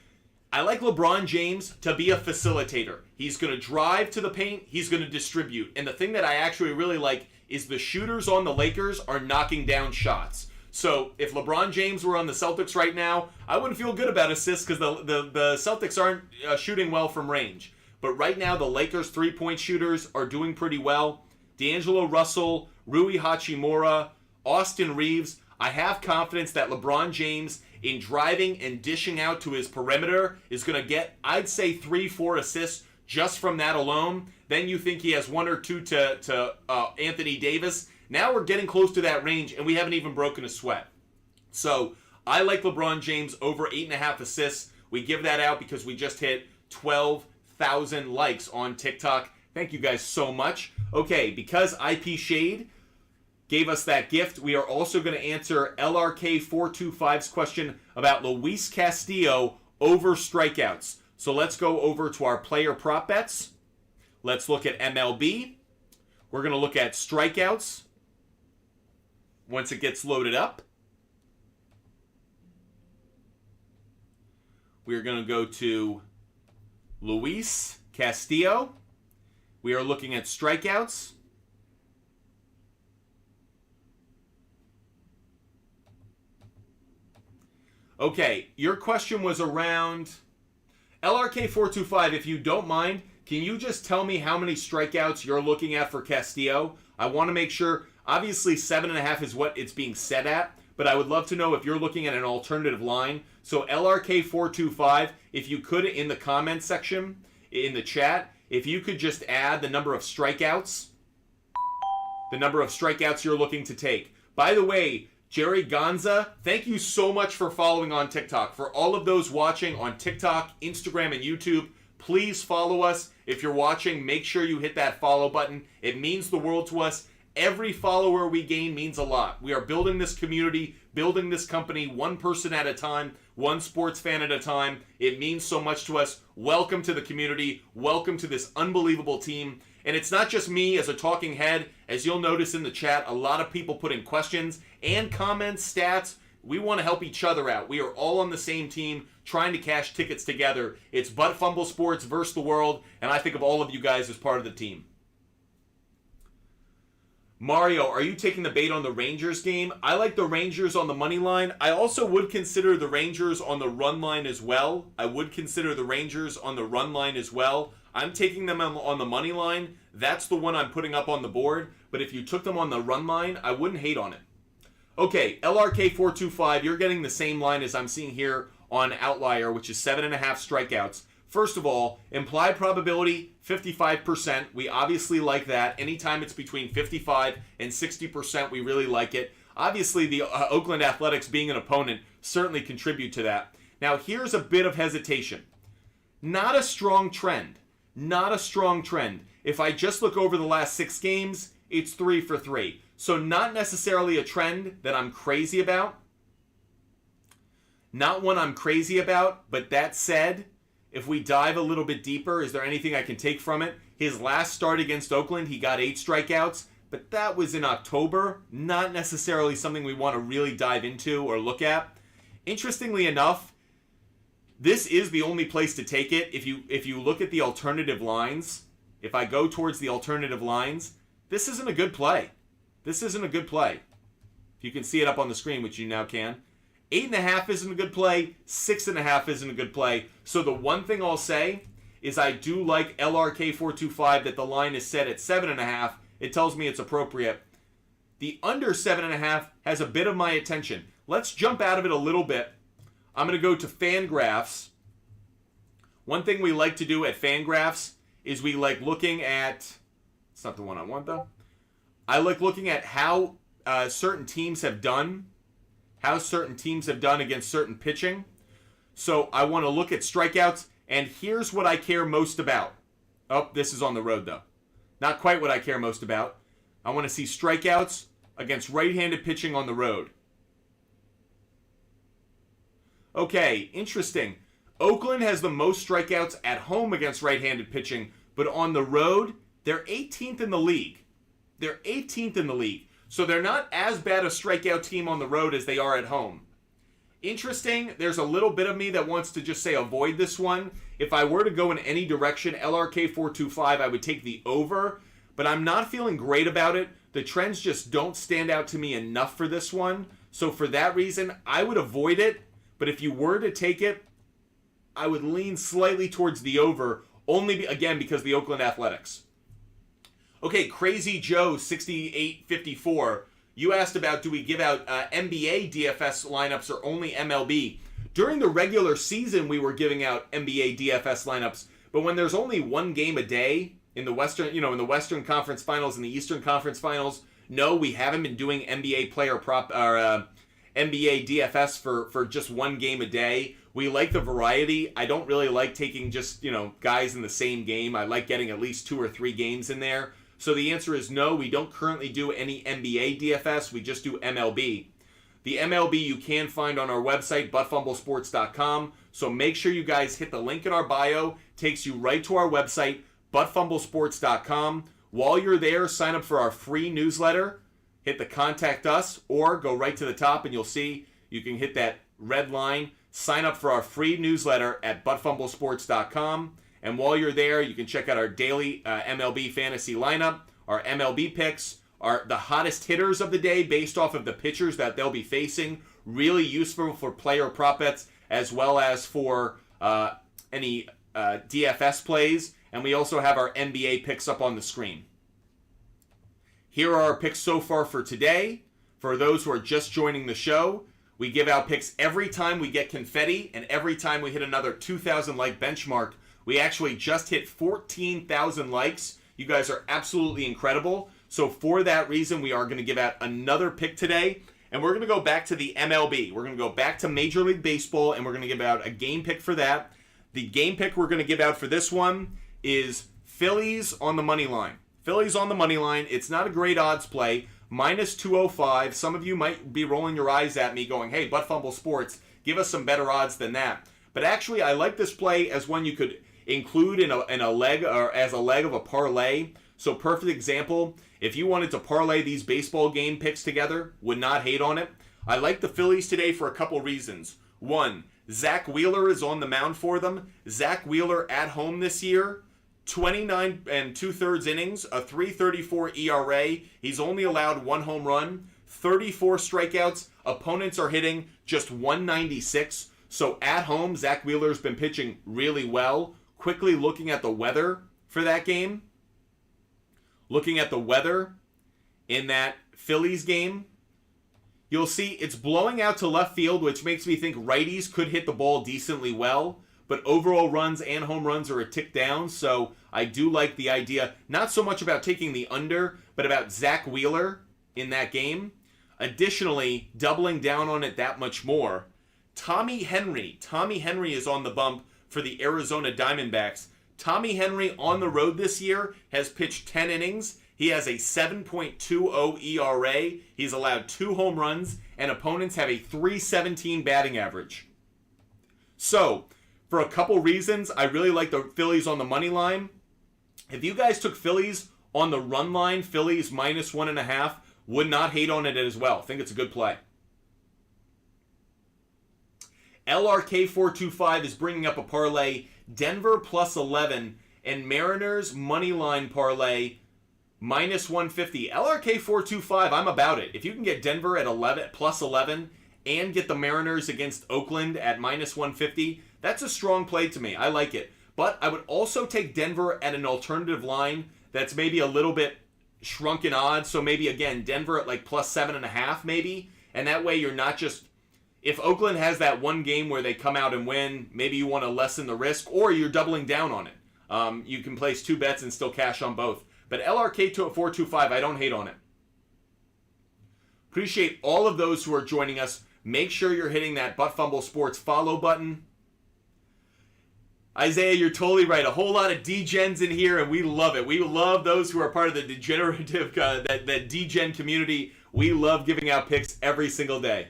I like LeBron James to be a facilitator. He's going to drive to the paint. He's going to distribute. And the thing that I actually really like is the shooters on the Lakers are knocking down shots. So if LeBron James were on the Celtics right now, I wouldn't feel good about assists because the Celtics aren't shooting well from range. But right now, the Lakers' three-point shooters are doing pretty well. D'Angelo Russell, Rui Hachimura, Austin Reeves. I have confidence that LeBron James, in driving and dishing out to his perimeter, is going to get, I'd say, 3-4 assists just from that alone. Then you think he has 1 or 2 to Anthony Davis. Now we're getting close to that range, and we haven't even broken a sweat. So I like LeBron James over 8.5 assists. We give that out because we just hit 12,000 likes on TikTok. Thank you guys so much. Okay, because IP Shade gave us that gift, we are also going to answer LRK425's question about Luis Castillo over strikeouts. So let's go over to our player prop bets. Let's look at MLB. We're going to look at strikeouts once it gets loaded up. We're going to go to Luis Castillo. We are looking at strikeouts. Okay, your question was around LRK425. If you don't mind, can you just tell me how many strikeouts you're looking at for Castillo? I want to make sure. Obviously, 7.5 is what it's being set at, but I would love to know if you're looking at an alternative line. So LRK425, if you could, in the comment section, in the chat, if you could just add the number of strikeouts you're looking to take. By the way, Jerry Gonza, thank you so much for following on TikTok. For all of those watching on TikTok, Instagram, and YouTube, please follow us. If you're watching, make sure you hit that follow button. It means the world to us. Every follower we gain means a lot. We are building this community, building this company, one person at a time, one sports fan at a time. It means so much to us. Welcome to the community. Welcome to this unbelievable team. And it's not just me as a talking head. As you'll notice in the chat, a lot of people put in questions and comments, stats. We want to help each other out. We are all on the same team trying to cash tickets together. It's Butt Fumble Sports versus the world, and I think of all of you guys as part of the team. Mario, are you taking the bait on the Rangers game? I like the Rangers on the money line. I also would consider the Rangers on the run line as well. I'm taking them on the money line. That's the one I'm putting up on the board. But if you took them on the run line, I wouldn't hate on it. Okay, LRK425, you're getting the same line as I'm seeing here on Outlier, which is 7.5 strikeouts. First of all, implied probability, 55%. We obviously like that. Anytime it's between 55 and 60%, we really like it. Obviously, the Oakland Athletics being an opponent certainly contribute to that. Now, here's a bit of hesitation. Not a strong trend. If I just look over the last 6 games, it's 3 for 3. So not necessarily a trend that I'm crazy about. Not one I'm crazy about, but that said, if we dive a little bit deeper, is there anything I can take from it? His last start against Oakland, he got 8 strikeouts, but that was in October. Not necessarily something we want to really dive into or look at. Interestingly enough, this is the only place to take it. If you look at the alternative lines, if I go towards the alternative lines, this isn't a good play. If you can see it up on the screen, which you now can. 8.5 isn't a good play. 6.5 isn't a good play. So the one thing I'll say is I do like LRK425 that the line is set at 7.5. It tells me it's appropriate. The under 7.5 has a bit of my attention. Let's jump out of it a little bit. I'm going to go to Fangraphs. One thing we like to do at Fangraphs is we like looking at... It's not the one I want, though. I like looking at how certain teams have done. Against certain pitching. So I want to look at strikeouts, and here's what I care most about. Oh, this is on the road, though. Not quite what I care most about. I want to see strikeouts against right-handed pitching on the road. Okay, interesting. Oakland has the most strikeouts at home against right-handed pitching, but on the road, they're 18th in the league. So they're not as bad a strikeout team on the road as they are at home. Interesting, there's a little bit of me that wants to just say avoid this one. If I were to go in any direction, LRK425, I would take the over, but I'm not feeling great about it. The trends just don't stand out to me enough for this one. So for that reason, I would avoid it. But if you were to take it, I would lean slightly towards the over, only again because the Oakland Athletics. Okay, Crazy Joe 6854. You asked about, do we give out NBA DFS lineups or only MLB? During the regular season, we were giving out NBA DFS lineups, but when there's only one game a day in the Western Conference Finals and the Eastern Conference Finals, no, we haven't been doing NBA player prop or NBA DFS for just one game a day. We like the variety. I don't really like taking just, guys in the same game. I like getting at least 2 or 3 games in there. So the answer is no, we don't currently do any NBA DFS. We just do MLB. The MLB you can find on our website, buttfumblesports.com. So make sure you guys hit the link in our bio. Takes you right to our website, buttfumblesports.com. While you're there, sign up for our free newsletter. Hit the contact us or go right to the top and you'll see you can hit that red line. Sign up for our free newsletter at buttfumblesports.com. And while you're there, you can check out our daily MLB fantasy lineup, our MLB picks, the hottest hitters of the day based off of the pitchers that they'll be facing. Really useful for player prop bets as well as for any DFS plays. And we also have our NBA picks up on the screen. Here are our picks so far for today. For those who are just joining the show, we give out picks every time we get confetti and every time we hit another 2,000 like benchmark. We actually just hit 14,000 likes. You guys are absolutely incredible. So for that reason, we are going to give out another pick today. And we're going to go back to the MLB. We're going to go back to Major League Baseball, and we're going to give out a game pick for that. The game pick we're going to give out for this one is Phillies on the money line. Phillies on the money line. It's not a great odds play. Minus 205. Some of you might be rolling your eyes at me going, hey, Butt Fumble Sports, give us some better odds than that. But actually, I like this play as one you could include in a leg, or as a leg of a parlay. So perfect example, if you wanted to parlay these baseball game picks together, would not hate on it. I like the Phillies today for a couple reasons. One, Zach Wheeler is on the mound for them. Zach Wheeler at home this year, 29 and 2/3 innings, a 3.34 ERA. He's only allowed 1 home run, 34 strikeouts. Opponents are hitting just 196. So at home, Zach Wheeler's been pitching really well. Quickly looking at the weather for that game. Looking at the weather in that Phillies game, you'll see it's blowing out to left field, which makes me think righties could hit the ball decently well. But overall runs and home runs are a tick down, so I do like the idea, not so much about taking the under, but about Zach Wheeler in that game. Additionally, doubling down on it that much more, Tommy Henry is on the bump for the Arizona Diamondbacks. Tommy Henry on the road this year has pitched 10 innings. He has a 7.20 ERA. He's allowed 2 home runs, and opponents have a 317 batting average. So, for a couple reasons, I really like the Phillies on the money line. If you guys took Phillies on the run line, Phillies minus 1.5, would not hate on it as well. I think it's a good play. LRK425 is bringing up a parlay, Denver plus 11, and Mariners money line parlay minus 150. LRK425, I'm about it. If you can get Denver at 11 plus 11 and get the Mariners against Oakland at minus 150, that's a strong play to me. I like it. But I would also take Denver at an alternative line that's maybe a little bit shrunken odds. So maybe, again, Denver at like plus 7.5 maybe. And that way you're not just... If Oakland has that one game where they come out and win, maybe you want to lessen the risk, or you're doubling down on it. You can place 2 bets and still cash on both. But LRK425, I don't hate on it. Appreciate all of those who are joining us. Make sure you're hitting that Butt Fumble Sports follow button. Isaiah, you're totally right. A whole lot of D-gens in here, and we love it. We love those who are part of the degenerative, that D-gen community. We love giving out picks every single day.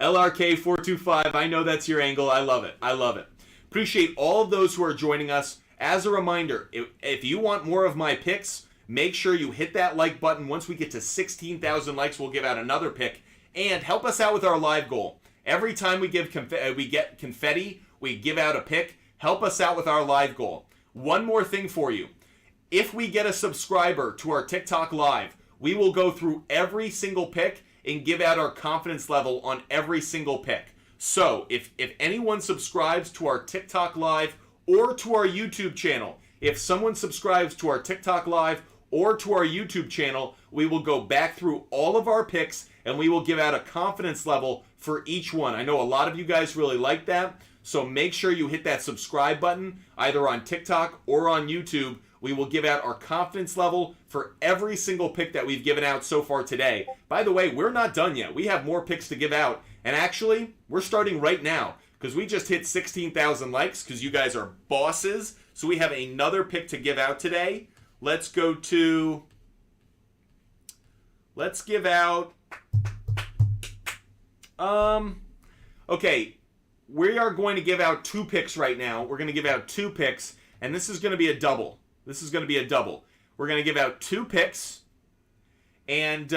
LRK425, I know that's your angle. I love it. I love it. Appreciate all of those who are joining us. As a reminder, if you want more of my picks, make sure you hit that like button. Once we get to 16,000 likes, we'll give out another pick. And help us out with our live goal. Every time we get confetti, we give out a pick. Help us out with our live goal. One more thing for you. If we get a subscriber to our TikTok live, we will go through every single pick and give out our confidence level on every single pick. So, if anyone subscribes to our TikTok live or to our YouTube channel, if someone subscribes to our TikTok live or to our YouTube channel, we will go back through all of our picks and we will give out a confidence level for each one. I know a lot of you guys really like that, so make sure you hit that subscribe button either on TikTok or on YouTube. We will give out our confidence level for every single pick that we've given out so far today. By the way, we're not done yet. We have more picks to give out. And actually, we're starting right now because we just hit 16,000 likes because you guys are bosses. So we have another pick to give out today. Let's go to... Let's give out... Okay, we are going to give out 2 picks right now. We're going to give out 2 picks, and this is going to be a double. We're going to give out 2 picks, and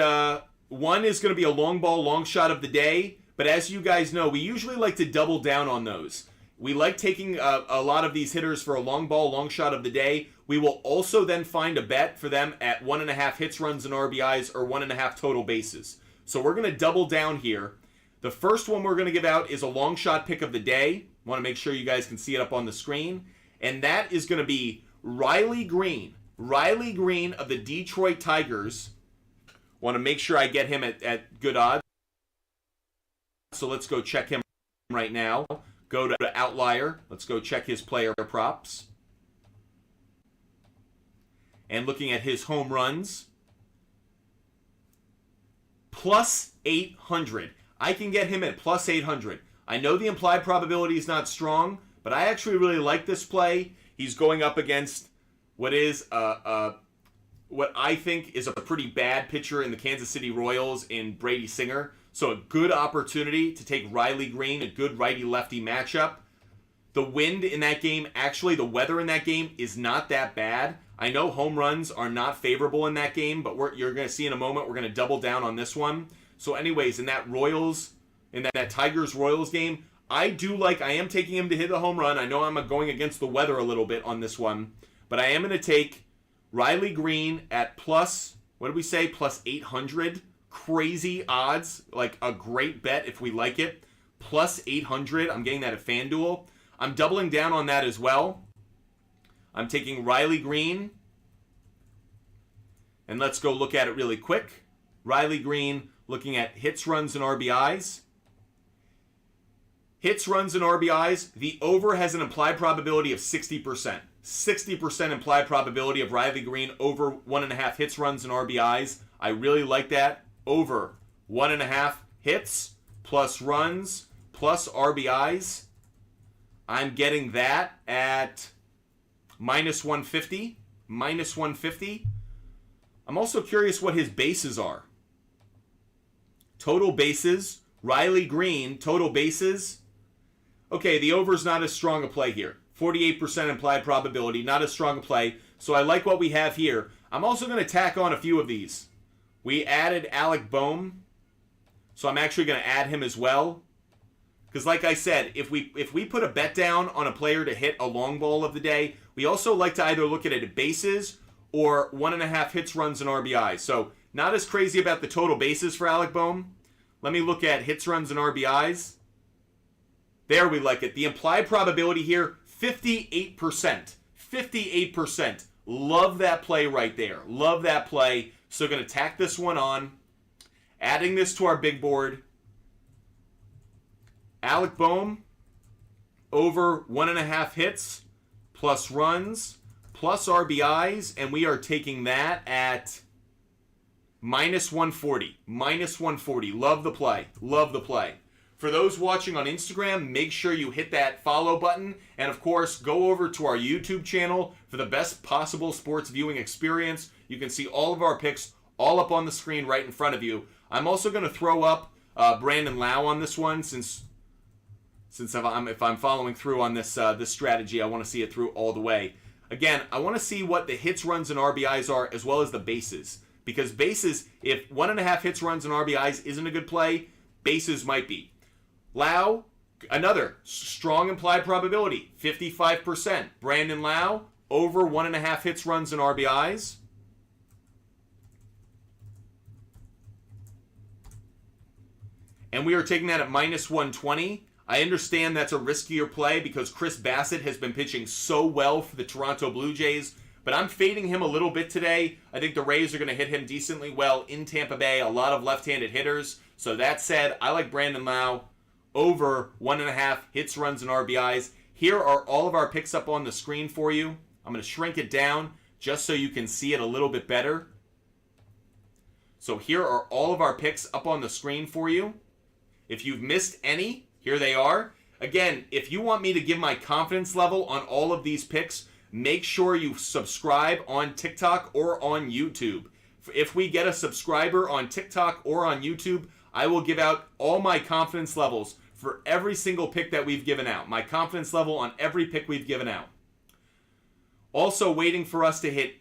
one is going to be a long ball, long shot of the day. But as you guys know, we usually like to double down on those. We like taking a lot of these hitters for a long ball, long shot of the day. We will also then find a bet for them at 1.5 hits, runs, and RBIs, or 1.5 total bases. So we're going to double down here. The first one we're going to give out is a long shot pick of the day. Want to make sure you guys can see it up on the screen. And that is going to be Riley Green. Riley Green of the Detroit Tigers. Want to make sure I get him at good odds. So let's go check him right now. Go to Outlier. Let's go check his player props. And looking at his home runs. plus 800. I can get him at plus 800. I know the implied probability is not strong, but I actually really like this play. He's going up against what I think is a pretty bad pitcher in the Kansas City Royals in Brady Singer. So a good opportunity to take Riley Green, a good righty-lefty matchup. The wind in that game, actually the weather in that game is not that bad. I know home runs are not favorable in that game, but you're going to see in a moment we're going to double down on this one. So anyways, in that Tigers-Royals game, I am taking him to hit the home run. I know I'm going against the weather a little bit on this one, but I am going to take Riley Green at plus 800. Crazy odds, like a great bet if we like it. Plus 800, I'm getting that at FanDuel. I'm doubling down on that as well. I'm taking Riley Green, and let's go look at it really quick. Riley Green looking at hits, runs, and RBIs. Hits, runs, and RBIs. The over has an implied probability of 60%. 60% implied probability of Riley Green over 1.5 hits, runs, and RBIs. I really like that. Over 1.5 hits, plus runs, plus RBIs. I'm getting that at minus 150. Minus 150. I'm also curious what his bases are. Total bases. Riley Green, total bases. Okay, the over's not as strong a play here. 48% implied probability, not as strong a play. So I like what we have here. I'm also going to tack on a few of these. We added Alec Boehm, so I'm actually going to add him as well. Because like I said, if we put a bet down on a player to hit a long ball of the day, we also like to either look at it at bases or 1.5 hits, runs, and RBIs. So not as crazy about the total bases for Alec Boehm. Let me look at hits, runs, and RBIs. There we like it. The implied probability here, 58%. 58%. Love that play right there. Love that play. So going to tack this one on. Adding this to our big board. Alec Boehm, over 1.5 hits, plus runs, plus RBIs, and we are taking that at minus 140. Minus 140. Love the play. Love the play. For those watching on Instagram, make sure you hit that follow button. And of course, go over to our YouTube channel for the best possible sports viewing experience. You can see all of our picks all up on the screen right in front of you. I'm also going to throw up Brandon Lau on this one since if I'm following through on this strategy, I want to see it through all the way. Again, I want to see what the hits, runs, and RBIs are as well as the bases. Because bases, if 1.5 hits, runs, and RBIs isn't a good play, bases might be. Lau, another strong implied probability, 55%. Brandon Lau, over 1.5 hits, runs, and RBIs. And we are taking that at minus 120. I understand that's a riskier play because Chris Bassett has been pitching so well for the Toronto Blue Jays, but I'm fading him a little bit today. I think the Rays are going to hit him decently well in Tampa Bay, a lot of left-handed hitters. So that said, I like Brandon Lau. Over 1.5 hits, runs, and RBIs. Here are all of our picks up on the screen for you. I'm going to shrink it down just so you can see it a little bit better. So here are all of our picks up on the screen for you. If you've missed any, here they are. Again, if you want me to give my confidence level on all of these picks, make sure you subscribe on TikTok or on YouTube. If we get a subscriber on TikTok or on YouTube, I will give out all my confidence levels for every single pick that we've given out. My confidence level on every pick we've given out. Also waiting for us to hit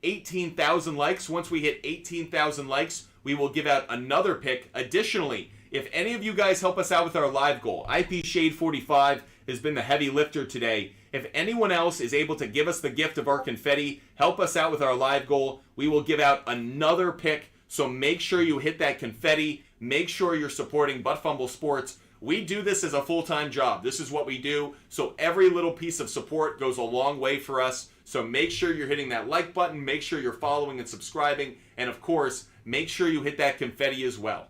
18,000 likes. Once we hit 18,000 likes, we will give out another pick. Additionally, if any of you guys help us out with our live goal, IP Shade 45 has been the heavy lifter today. If anyone else is able to give us the gift of our confetti, help us out with our live goal, we will give out another pick. So make sure you hit that confetti. Make sure you're supporting Butt Fumble Sports. We do this as a full-time job. This is what we do. So every little piece of support goes a long way for us. So make sure you're hitting that like button. Make sure you're following and subscribing. And of course, make sure you hit that confetti as well.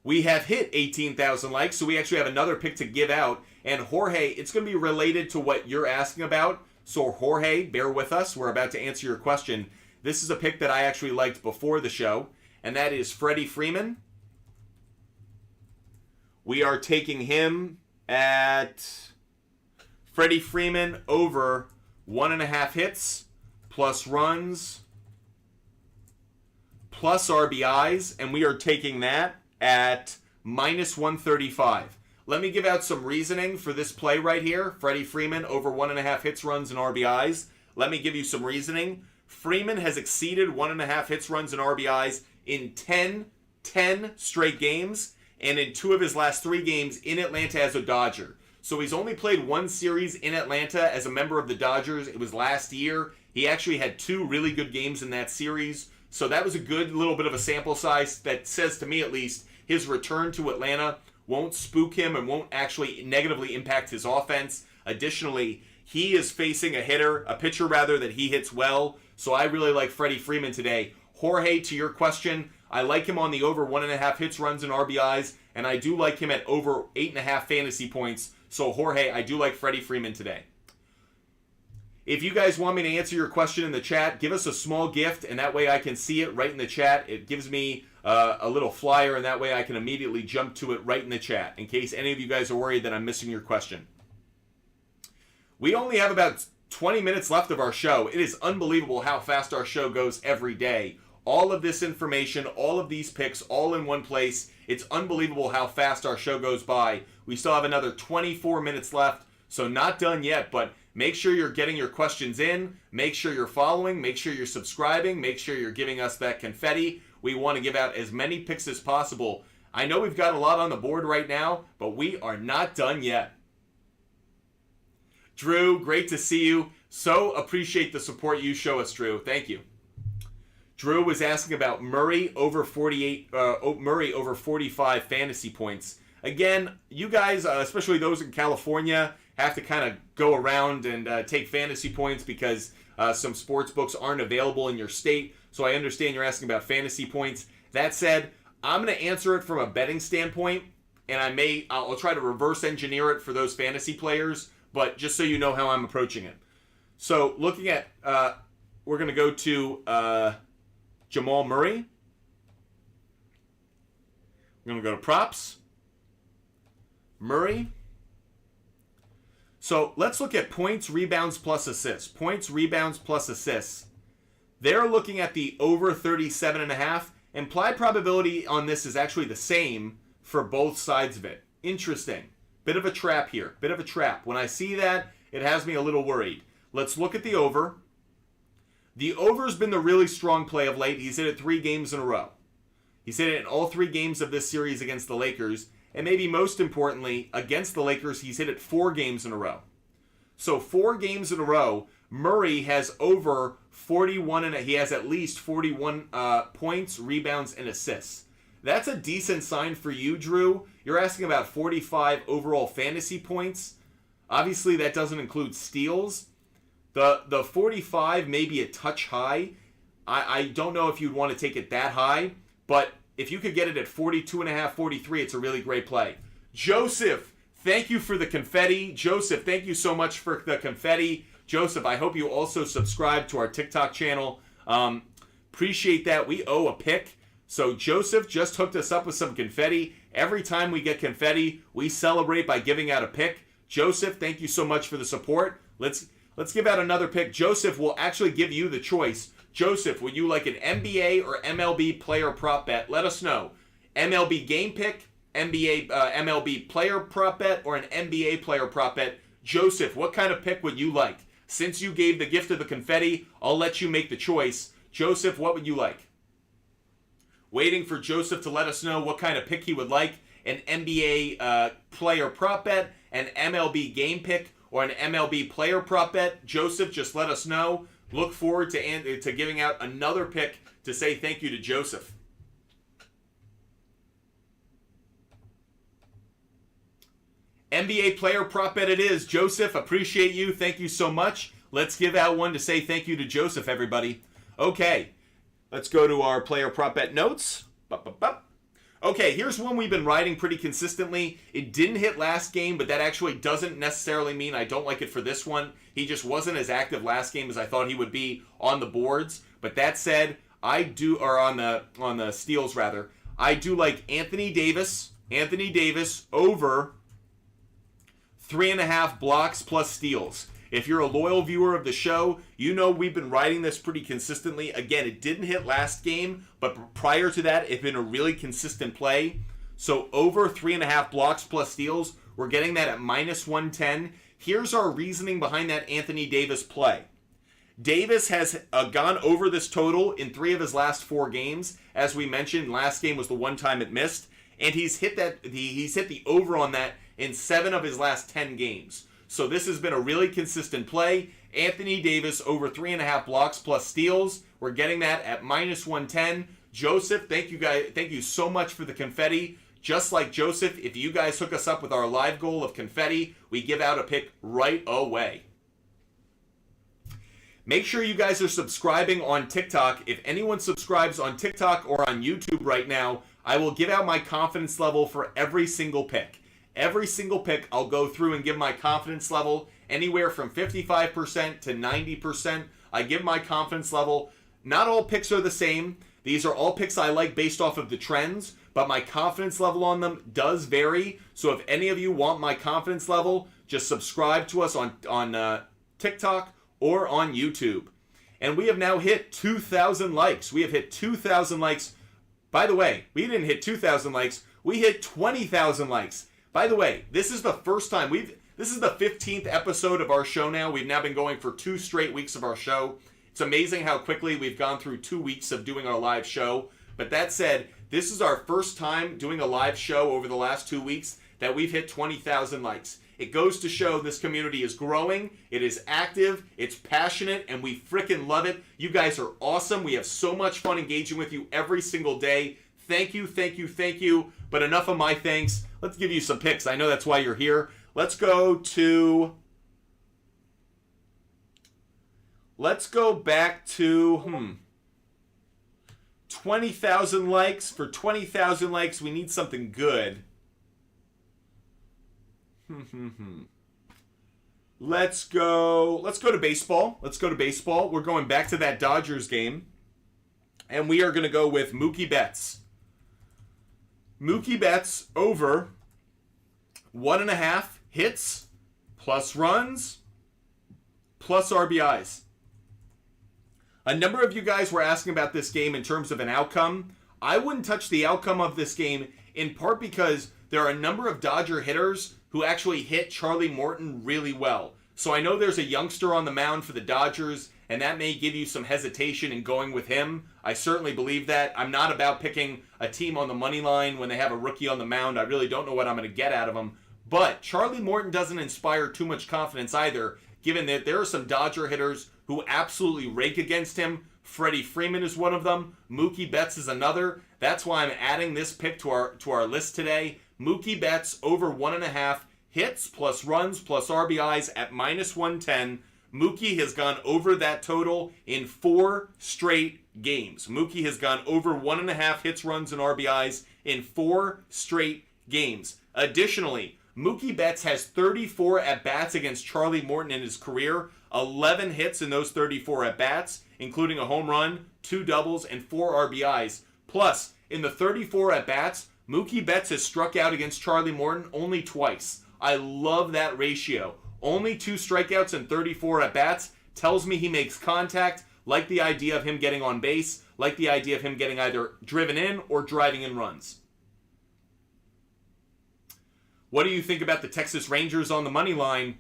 We have hit 18,000 likes, so we actually have another pick to give out. And Jorge, it's going to be related to what you're asking about. So Jorge, bear with us. We're about to answer your question. This is a pick that I actually liked before the show. and that is Freddie Freeman. We are taking him at Freddie Freeman over 1.5 hits, plus runs, plus RBIs, and we are taking that at minus 135. Let me give out some reasoning for this play right here. Freddie Freeman over 1.5 hits, runs, and RBIs. Let me give you some reasoning. Freeman has exceeded 1.5 hits, runs, and RBIs in 10 straight games, and in 2 of his last 3 games in Atlanta as a Dodger. So he's only played 1 series in Atlanta as a member of the Dodgers. It was last year. He actually had 2 really good games in that series. So that was a good little bit of a sample size that says, to me at least, his return to Atlanta won't spook him and won't actually negatively impact his offense. Additionally, he is facing a pitcher that he hits well. So I really like Freddie Freeman today. Jorge, to your question, I like him on the over 1.5 hits, runs, and RBIs, and I do like him at over 8.5 fantasy points. So Jorge, I do like Freddie Freeman today. If you guys want me to answer your question in the chat, give us a small gift, and that way I can see it right in the chat. It gives me a little flyer, and that way I can immediately jump to it right in the chat, in case any of you guys are worried that I'm missing your question. We only have about 20 minutes left of our show. It is unbelievable how fast our show goes every day. All of this information, all of these picks, all in one place. It's unbelievable how fast our show goes by. We still have another 24 minutes left, so not done yet, but make sure you're getting your questions in. Make sure you're following. Make sure you're subscribing. Make sure you're giving us that confetti. We want to give out as many picks as possible. I know we've got a lot on the board right now, but we are not done yet. Drew, great to see you. So appreciate the support you show us, Drew. Thank you. Drew was asking about Murray over 45 fantasy points. Again, you guys, especially those in California, have to kind of go around and take fantasy points because some sports books aren't available in your state. So I understand you're asking about fantasy points. That said, I'm going to answer it from a betting standpoint, and I'll try to reverse engineer it for those fantasy players, but just so you know how I'm approaching it. So looking at, we're going to go to Jamal Murray. We're going to go to props. Murray. So let's look at points, rebounds, plus assists. Points, rebounds, plus assists. They're looking at the over 37.5. Implied probability on this is actually the same for both sides of it. Interesting. Bit of a trap here. Bit of a trap. When I see that, it has me a little worried. Let's look at the over. The over's been the really strong play of late. He's hit it 3 games in a row. He's hit it in all 3 games of this series against the Lakers. And maybe most importantly, against the Lakers, he's hit it 4 games in a row. So 4 games in a row, Murray has over 41, and he has at least 41 points, rebounds, and assists. That's a decent sign for you, Drew. You're asking about 45 overall fantasy points. Obviously, that doesn't include steals. The 45 may be a touch high. I don't know if you'd want to take it that high, but if you could get it at 42.5, 43, it's a really great play. Joseph, thank you for the confetti. Joseph, thank you so much for the confetti. Joseph, I hope you also subscribe to our TikTok channel. Appreciate that. We owe a pick. So Joseph just hooked us up with some confetti. Every time we get confetti, we celebrate by giving out a pick. Joseph, thank you so much for the support. Let's give out another pick. Joseph will actually give you the choice. Joseph, would you like an NBA or MLB player prop bet? Let us know. MLB game pick, MLB player prop bet, or an NBA player prop bet. Joseph, what kind of pick would you like? Since you gave the gift of the confetti, I'll let you make the choice. Joseph, what would you like? Waiting for Joseph to let us know what kind of pick he would like. An NBA player prop bet, an MLB game pick, or an MLB player prop bet. Joseph, just let us know. Look forward to giving out another pick to say thank you to Joseph. NBA player prop bet it is. Joseph, appreciate you. Thank you so much. Let's give out one to say thank you to Joseph, everybody. Okay, let's go to our player prop bet notes. Okay, here's one we've been riding pretty consistently. It didn't hit last game, but that actually doesn't necessarily mean I don't like it for this one. He just wasn't as active last game as I thought he would be on the boards. But that said, or on the steals rather. I do like Anthony Davis over 3.5 blocks plus steals. If you're a loyal viewer of the show, you know we've been writing this pretty consistently. Again, it didn't hit last game, but prior to that, it's been a really consistent play. So over 3.5 blocks plus steals, we're getting that at -110. Here's our reasoning behind that Anthony Davis play. Davis has gone over this total in 3 of his last 4 games. As we mentioned, last game was the one time it missed, and he's hit the over on that in 7 of his last 10 games. So this has been a really consistent play. Anthony Davis over 3.5 blocks plus steals. We're getting that at -110. Joseph, thank you so much for the confetti. Just like Joseph, if you guys hook us up with our live goal of confetti, we give out a pick right away. Make sure you guys are subscribing on TikTok. If anyone subscribes on TikTok or on YouTube right now, I will give out my confidence level for every single pick. Every single pick, I'll go through and give my confidence level anywhere from 55% to 90%. I give my confidence level. Not all picks are the same. These are all picks I like based off of the trends, but my confidence level on them does vary. So if any of you want my confidence level, just subscribe to us on TikTok or on YouTube. And we have now hit 2,000 likes. We have hit 2,000 likes. By the way, we didn't hit 2,000 likes. We hit 20,000 likes. By the way, this is the first time this is the 15th episode of our show now. We've now been going for 2 straight weeks of our show. It's amazing how quickly we've gone through 2 weeks of doing our live show. But that said, this is our first time doing a live show over the last 2 weeks that we've hit 20,000 likes. It goes to show this community is growing, it is active, it's passionate, and we freaking love it. You guys are awesome. We have so much fun engaging with you every single day. Thank you, thank you, thank you. But enough of my thanks. Let's give you some picks. I know that's why you're here. Let's go back to 20,000 likes. For 20,000 likes, we need something good. Let's go to baseball. We're going back to that Dodgers game. And we are going to go with Mookie Betts. Mookie Betts over 1.5 hits, plus runs, plus RBIs. A number of you guys were asking about this game in terms of an outcome. I wouldn't touch the outcome of this game, in part because there are a number of Dodger hitters who actually hit Charlie Morton really well. So I know there's a youngster on the mound for the Dodgers, and that may give you some hesitation in going with him. I certainly believe that. I'm not about picking a team on the money line when they have a rookie on the mound. I really don't know what I'm going to get out of him. But Charlie Morton doesn't inspire too much confidence either, given that there are some Dodger hitters who absolutely rake against him. Freddie Freeman is one of them. Mookie Betts is another. That's why I'm adding this pick to our list today. Mookie Betts over 1.5 hits plus runs plus RBIs at -110. Mookie has gone over that total in 4 straight games. Mookie has gone over 1.5 hits, runs, and RBIs in 4 straight games. Additionally, Mookie Betts has 34 at-bats against Charlie Morton in his career, 11 hits in those 34 at-bats, including a home run, 2 doubles, and 4 RBIs. Plus, in the 34 at-bats, Mookie Betts has struck out against Charlie Morton only twice. I love that ratio. Only 2 strikeouts and 34 at-bats tells me he makes contact, like the idea of him getting on base, like the idea of him getting either driven in or driving in runs. What do you think about the Texas Rangers on the money line?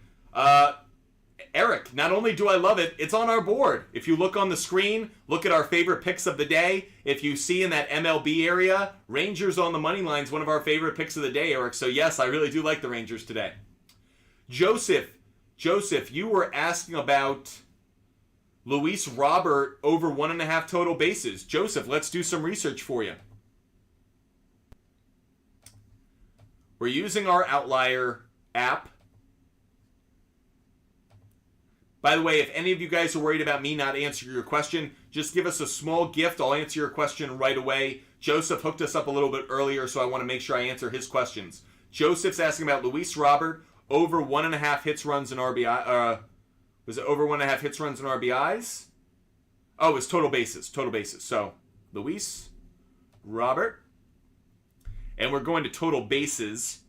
Eric, not only do I love it, it's on our board. If you look on the screen, look at our favorite picks of the day. If you see in that MLB area, Rangers on the money line is one of our favorite picks of the day, Eric. So yes, I really do like the Rangers today. Joseph, you were asking about Luis Robert over 1.5 total bases. Joseph, let's do some research for you. We're using our Outlier app. By the way, if any of you guys are worried about me not answering your question, just give us a small gift. I'll answer your question right away. Joseph hooked us up a little bit earlier, so I want to make sure I answer his questions. Joseph's asking about Luis Robert over 1.5 hits, runs, and RBI. Was it over 1.5 hits, runs, and RBIs? Oh, it's total bases. Total bases. So, Luis, Robert. And we're going to total bases.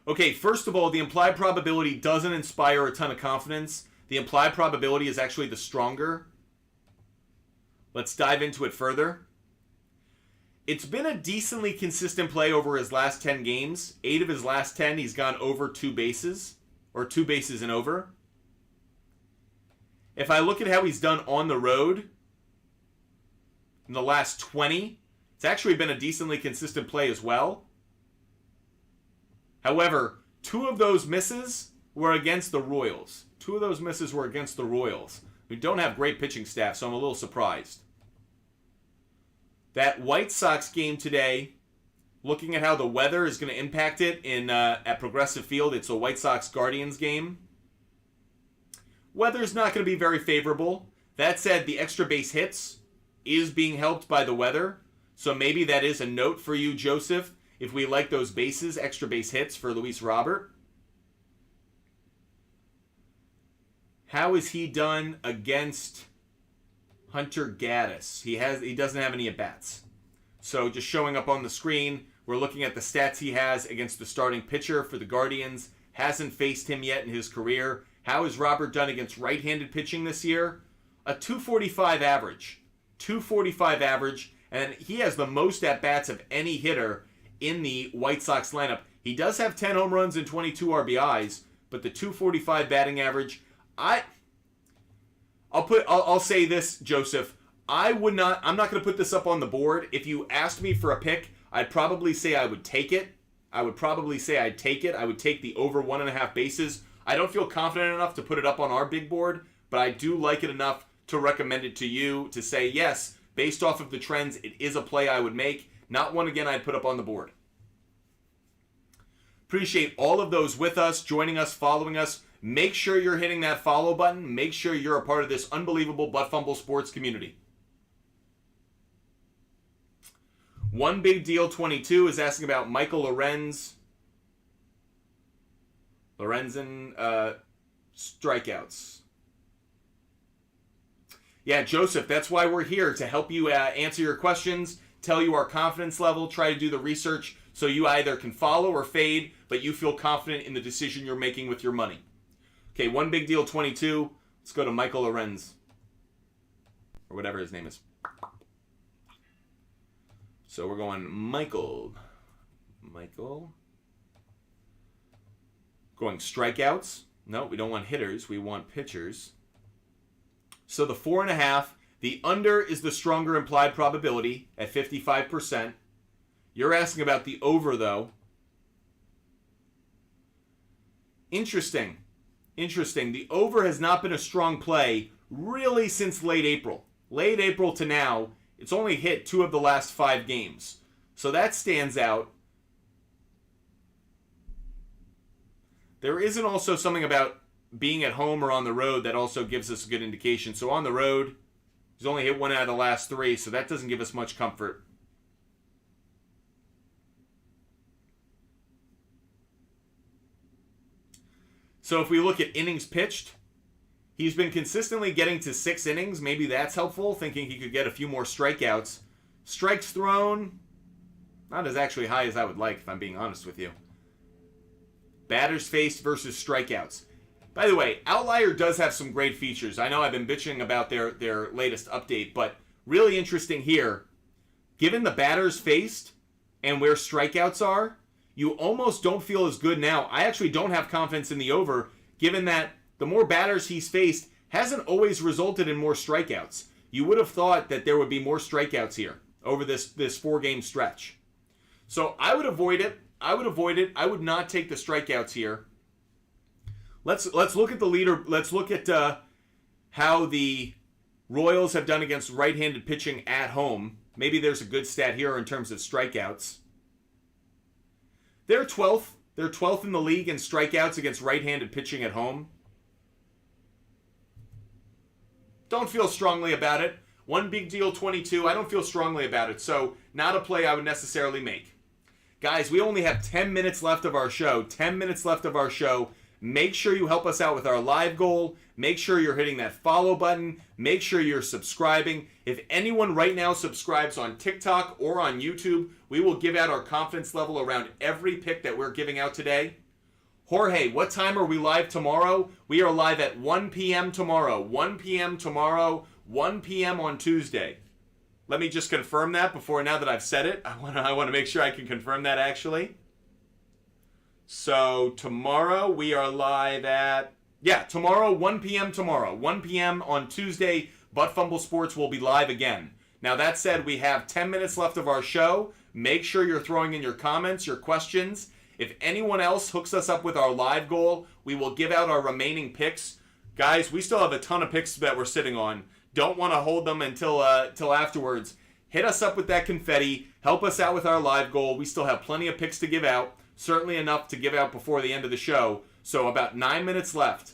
Okay, first of all, the implied probability doesn't inspire a ton of confidence. The implied probability is actually the stronger. Let's dive into it further. It's been a decently consistent play over his last 10 games. 8 of his last 10, he's gone over 2 bases, or 2 bases and over. If I look at how he's done on the road in the last 20, it's actually been a decently consistent play as well. However, 2 of those misses were against the Royals. 2 of those misses were against the Royals, who don't have great pitching staff, so I'm a little surprised. That White Sox game today, looking at how the weather is going to impact it at Progressive Field, it's a White Sox-Guardians game. Weather's not going to be very favorable. That said, the extra base hits is being helped by the weather, so maybe that is a note for you, Joseph, if we like those bases, extra base hits for Luis Robert. How is he done against Hunter Gaddis? He doesn't have any at-bats. So just showing up on the screen, we're looking at the stats he has against the starting pitcher for the Guardians. Hasn't faced him yet in his career. How has Robert done against right-handed pitching this year? A 245 average. 245 average, and he has the most at-bats of any hitter in the White Sox lineup. He does have 10 home runs and 22 RBIs, but the 245 batting average, I'll say this, Joseph. I'm not going to put this up on the board. If you asked me for a pick, I'd probably say I would take it. I would take the over 1.5 bases. I don't feel confident enough to put it up on our big board, but I do like it enough to recommend it to you to say, yes, based off of the trends, it is a play I would make. Not one, again, I'd put up on the board. Appreciate all of those with us, joining us, following us. Make sure you're hitting that follow button. Make sure you're a part of this unbelievable Butt Fumble sports community. One Big Deal 22 is asking about Michael Lorenzen strikeouts. Yeah, Joseph, that's why we're here, to help you answer your questions, tell you our confidence level, try to do the research so you either can follow or fade, but you feel confident in the decision you're making with your money. Okay, One Big Deal 22. Let's go to Michael Lorenzen, or whatever his name is. So we're going Michael. Going strikeouts. No, we don't want hitters. We want pitchers. So the 4.5. The under is the stronger implied probability at 55%. You're asking about the over, though. Interesting. The over has not been a strong play really since late April. Late April to now, it's only hit 2 of the last 5 games. So that stands out. There isn't also something about being at home or on the road that also gives us a good indication. So on the road, he's only hit 1 out of the last 3, so that doesn't give us much comfort. So if we look at innings pitched, he's been consistently getting to 6 innings. Maybe that's helpful, thinking he could get a few more strikeouts. Strikes thrown, not as actually high as I would like, if I'm being honest with you. Batters faced versus strikeouts. By the way, Outlier does have some great features. I know I've been bitching about their latest update, but really interesting here. Given the batters faced and where strikeouts are, you almost don't feel as good now. I actually don't have confidence in the over, given that the more batters he's faced hasn't always resulted in more strikeouts. You would have thought that there would be more strikeouts here over this 4-game stretch. So I would avoid it. I would not take the strikeouts here. Let's look at the leader. Let's look at how the Royals have done against right-handed pitching at home. Maybe there's a good stat here in terms of strikeouts. They're 12th. They're 12th in the league in strikeouts against right-handed pitching at home. Don't feel strongly about it. One Big Deal 22. I don't feel strongly about it, so not a play I would necessarily make. Guys, we only have 10 minutes left of our show. 10 minutes left of our show. make sure you help us out with our live goal. Make sure you're hitting that follow button. Make sure you're subscribing. If anyone right now subscribes on TikTok or on YouTube, we will give out our confidence level around every pick that we're giving out today. Jorge, what time are we live tomorrow? We are live at 1 p.m. tomorrow. 1 p.m. tomorrow, 1 p.m. on Tuesday. Let me just confirm that before, now that I've said it. I want to make sure I can confirm that actually. So tomorrow we are live at, tomorrow, 1 p.m. tomorrow. 1 p.m. on Tuesday, Butt Fumble Sports will be live again. Now that said, we have 10 minutes left of our show. Make sure you're throwing in your comments, your questions. If anyone else hooks us up with our live goal, we will give out our remaining picks. Guys, we still have a ton of picks that we're sitting on. Don't want to hold them until afterwards. Hit us up with that confetti. Help us out with our live goal. We still have plenty of picks to give out. Certainly enough to give out before the end of the show. So about 9 minutes left.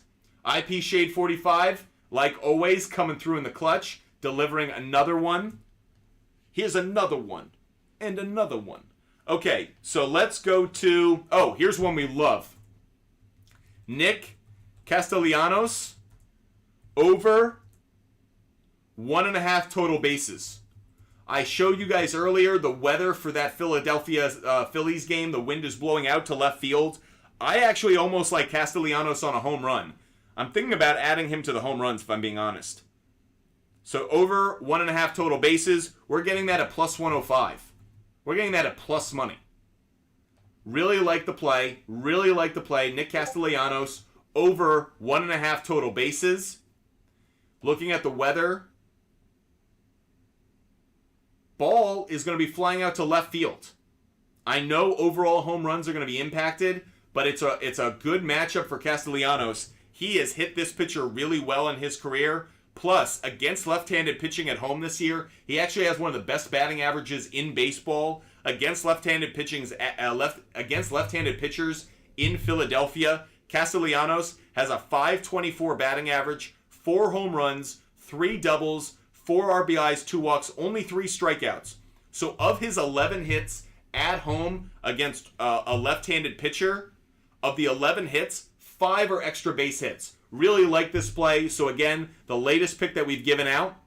IP Shade 45, like always, coming through in the clutch, delivering another one. Here's another one. And another one. Okay, so let's go to... Oh, here's one we love. Nick Castellanos over 1.5 total bases. I showed you guys earlier the weather for that Philadelphia Phillies game. The wind is blowing out to left field. I actually almost like Castellanos on a home run. I'm thinking about adding him to the home runs, if I'm being honest. So over 1.5 total bases, we're getting that at plus 105. We're getting that at plus money. Really like the play. Really like the play. Nick Castellanos over 1.5 total bases. Looking at the weather, ball is going to be flying out to left field. I know overall home runs are going to be impacted, but it's a good matchup for Castellanos. He has hit this pitcher really well in his career. Plus, against left-handed pitching at home this year, he actually has one of the best batting averages in baseball. Against left-handed left-handed pitchers in Philadelphia, Castellanos has a .524 batting average, 4 home runs, 3 doubles, 4 RBIs, 2 walks, only 3 strikeouts. So of his 11 hits at home against a left-handed pitcher, of the 11 hits, 5 are extra base hits. Really like this play. So again, the latest pick that we've given out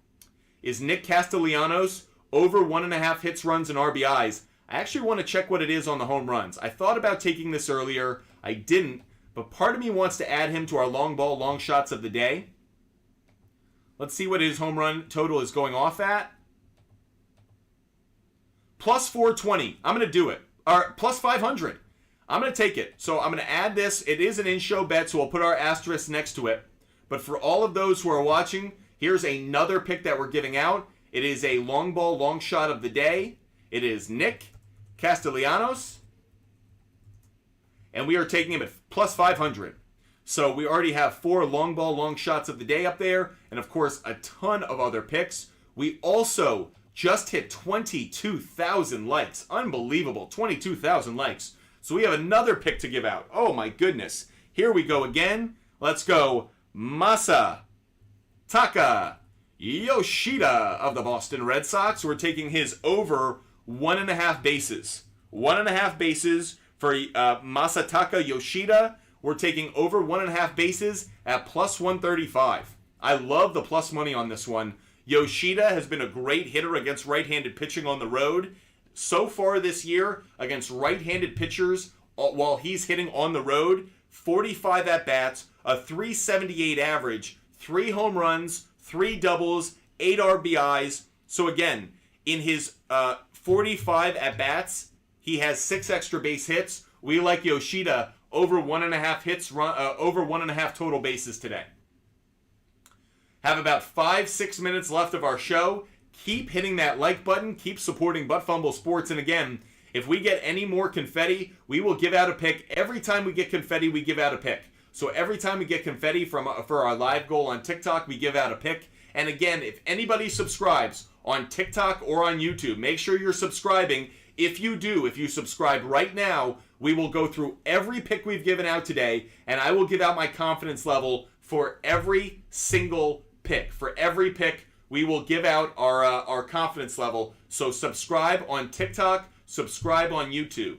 is Nick Castellanos over 1.5 hits, runs, and RBIs. I actually want to check what it is on the home runs. I thought about taking this earlier. I didn't, but part of me wants to add him to our long ball, long shots of the day. Let's see what his home run total is going off at. Plus 420. I'm going to do it. Or plus 500. I'm going to take it. So I'm going to add this. It is an in-show bet, so we'll put our asterisk next to it. But for all of those who are watching, here's another pick that we're giving out. It is a long ball, long shot of the day. It is Nick Castellanos. And we are taking him at plus 500. So we already have 4 long ball, long shots of the day up there. And of course, a ton of other picks. We also just hit 22,000 likes. Unbelievable. 22,000 likes. So we have another pick to give out. Oh my goodness. Here we go again. Let's go Masataka Yoshida of the Boston Red Sox. We're taking his over 1.5 bases. 1.5 bases for Masataka Yoshida. We're taking over 1.5 bases at plus 135. I love the plus money on this one. Yoshida has been a great hitter against right-handed pitching on the road. So far this year, against right-handed pitchers, while he's hitting on the road, 45 at-bats, a .378 average, 3 home runs, 3 doubles, 8 RBIs. So again, in his 45 at-bats, he has 6 extra base hits. We like Yoshida over 1.5 hits, over 1.5 total bases today. Have about 5-6 minutes left of our show. Keep hitting that like button. Keep supporting Butt Fumble Sports. And again, if we get any more confetti, we will give out a pick. Every time we get confetti, we give out a pick. So every time we get confetti for our live goal on TikTok, we give out a pick. And again, if anybody subscribes on TikTok or on YouTube, make sure you're subscribing. If you subscribe right now, we will go through every pick we've given out today, and I will give out my confidence level for every single pick. For every pick, we will give out our confidence level. So subscribe on TikTok, subscribe on YouTube.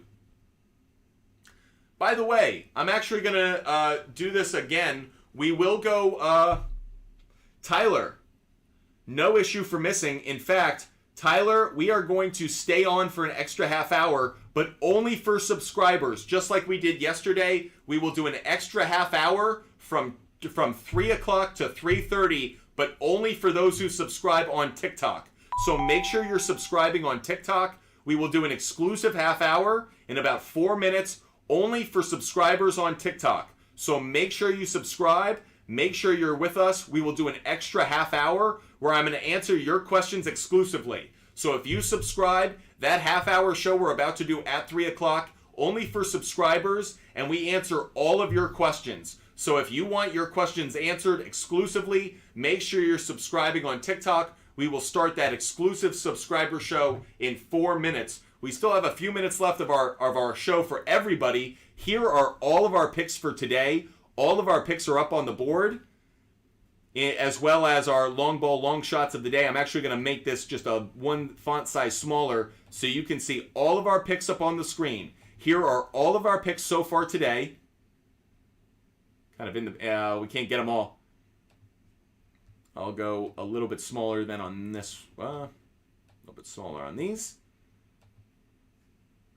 By the way, I'm actually going to do this again. We will go Tyler. No issue for missing. In fact, Tyler, we are going to stay on for an extra half hour, but only for subscribers. Just like we did yesterday, we will do an extra half hour from 3 o'clock to 3:30, but only for those who subscribe on TikTok. So make sure you're subscribing on TikTok. We will do an exclusive half hour in about 4 minutes, only for subscribers on TikTok. So make sure you subscribe. Make sure you're with us. We will do an extra half hour where I'm going to answer your questions exclusively. So if you subscribe, that half hour show we're about to do at 3 o'clock, only for subscribers, and we answer all of your questions. So if you want your questions answered exclusively, make sure you're subscribing on TikTok. We will start that exclusive subscriber show in 4 minutes. We still have a few minutes left of our show for everybody. Here are all of our picks for today. All of our picks are up on the board, as well as our long ball, long shots of the day. I'm actually going to make this just a one font size smaller so you can see all of our picks up on the screen. Here are all of our picks so far today. Kind of in the, we can't get them all. I'll go a little bit smaller than on this, a little bit smaller on these.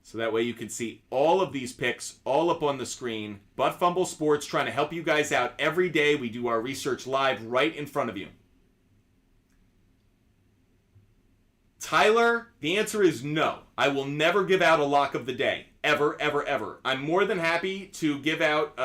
So that way you can see all of these picks all up on the screen. Butt Fumble Sports trying to help you guys out every day. We do our research live right in front of you. Tyler, the answer is no. I will never give out a lock of the day. Ever, ever, ever. I'm more than happy to give out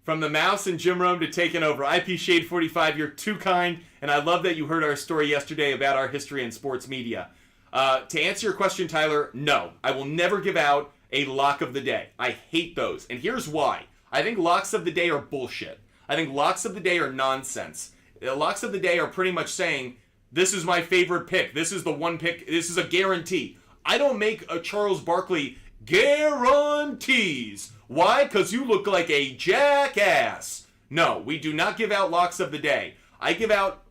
from the mouse and Jim Rome to taking over. IP Shade 45, you're too kind, and I love that you heard our story yesterday about our history in sports media. To answer your question, Tyler, no. I will never give out a lock of the day. I hate those. And here's why. I think locks of the day are bullshit. I think locks of the day are nonsense. Locks of the day are pretty much saying, this is my favorite pick. This is the one pick. This is a guarantee. I don't make a Charles Barkley guarantees. Why? Because you look like a jackass. No, we do not give out locks of the day. I give out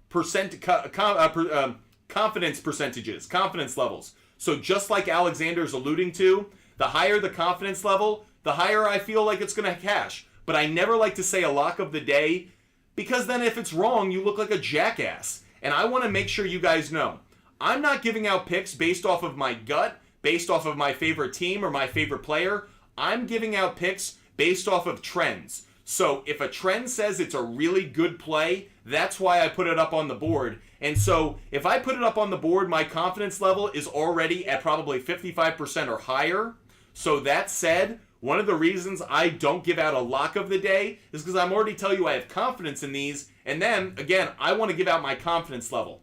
confidence percentages, confidence levels. So just like Alexander's alluding to, the higher the confidence level, the higher I feel like it's going to cash. But I never like to say a lock of the day, because then if it's wrong, you look like a jackass. And I want to make sure you guys know, I'm not giving out picks based off of my gut, based off of my favorite team or my favorite player. I'm giving out picks based off of trends. So if a trend says it's a really good play, that's why I put it up on the board. And so if I put it up on the board, my confidence level is already at probably 55% or higher. So that said, one of the reasons I don't give out a lock of the day is because I'm already telling you I have confidence in these. And then, again, I want to give out my confidence level.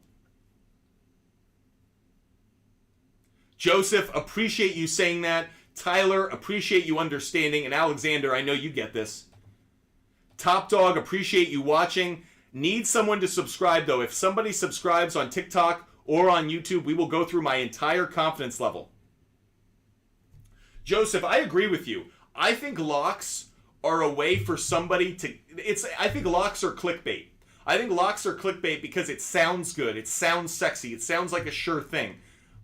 Joseph, appreciate you saying that. Tyler, appreciate you understanding. And Alexander, I know you get this. Top Dog, appreciate you watching. Need someone to subscribe, though. If somebody subscribes on TikTok or on YouTube, we will go through my entire confidence level. Joseph, I agree with you. I think locks are a way for somebody to... I think locks are clickbait. I think locks are clickbait because it sounds good. It sounds sexy. It sounds like a sure thing.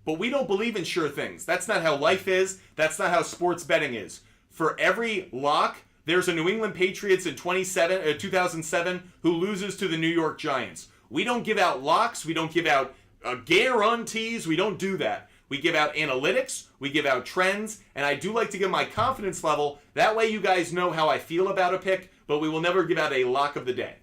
But we don't believe in sure things. That's not how life is. That's not how sports betting is. For every lock, there's a New England Patriots in 2007 who loses to the New York Giants. We don't give out locks. We don't give out guarantees. We don't do that. We give out analytics. We give out trends. And I do like to give my confidence level. That way you guys know how I feel about a pick, but we will never give out a lock of the day.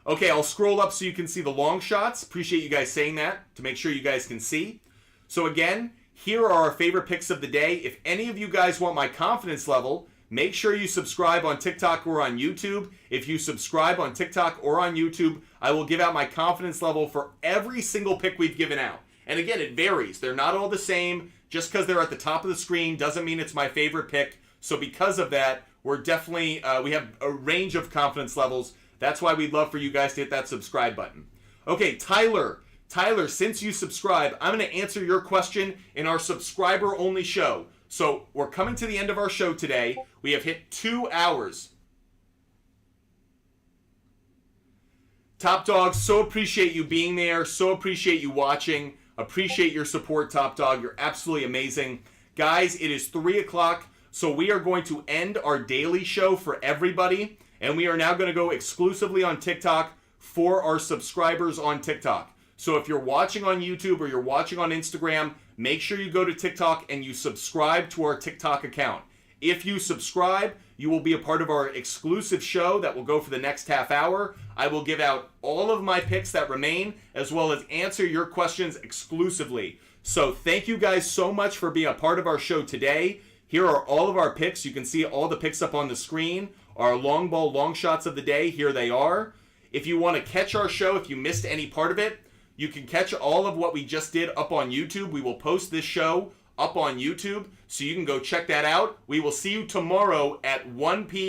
Okay, I'll scroll up so you can see the long shots. Appreciate you guys saying that to make sure you guys can see. So again, here are our favorite picks of the day. If any of you guys want my confidence level, make sure you subscribe on TikTok or on YouTube. If you subscribe on TikTok or on YouTube, I will give out my confidence level for every single pick we've given out. And again, it varies. They're not all the same. Just because they're at the top of the screen doesn't mean it's my favorite pick. So because of that, we're definitely, we have a range of confidence levels. That's why we'd love for you guys to hit that subscribe button. Okay, Tyler, since you subscribe, I'm going to answer your question in our subscriber-only show. So we're coming to the end of our show today. We have hit 2 hours. Top Dog, so appreciate you being there. So appreciate you watching. Appreciate your support, Top Dog. You're absolutely amazing. Guys, it is 3 o'clock, so we are going to end our daily show for everybody, and we are now going to go exclusively on TikTok for our subscribers on TikTok. So if you're watching on YouTube or you're watching on Instagram, make sure you go to TikTok and you subscribe to our TikTok account. If you subscribe, you will be a part of our exclusive show that will go for the next half hour. I will give out all of my picks that remain, as well as answer your questions exclusively. So thank you guys so much for being a part of our show today. Here are all of our picks. You can see all the picks up on the screen. Our long ball long shots of the day, here they are. If you want to catch our show, if you missed any part of it, you can catch all of what we just did up on YouTube. We will post this show up on YouTube, so you can go check that out. We will see you tomorrow at 1 p.m.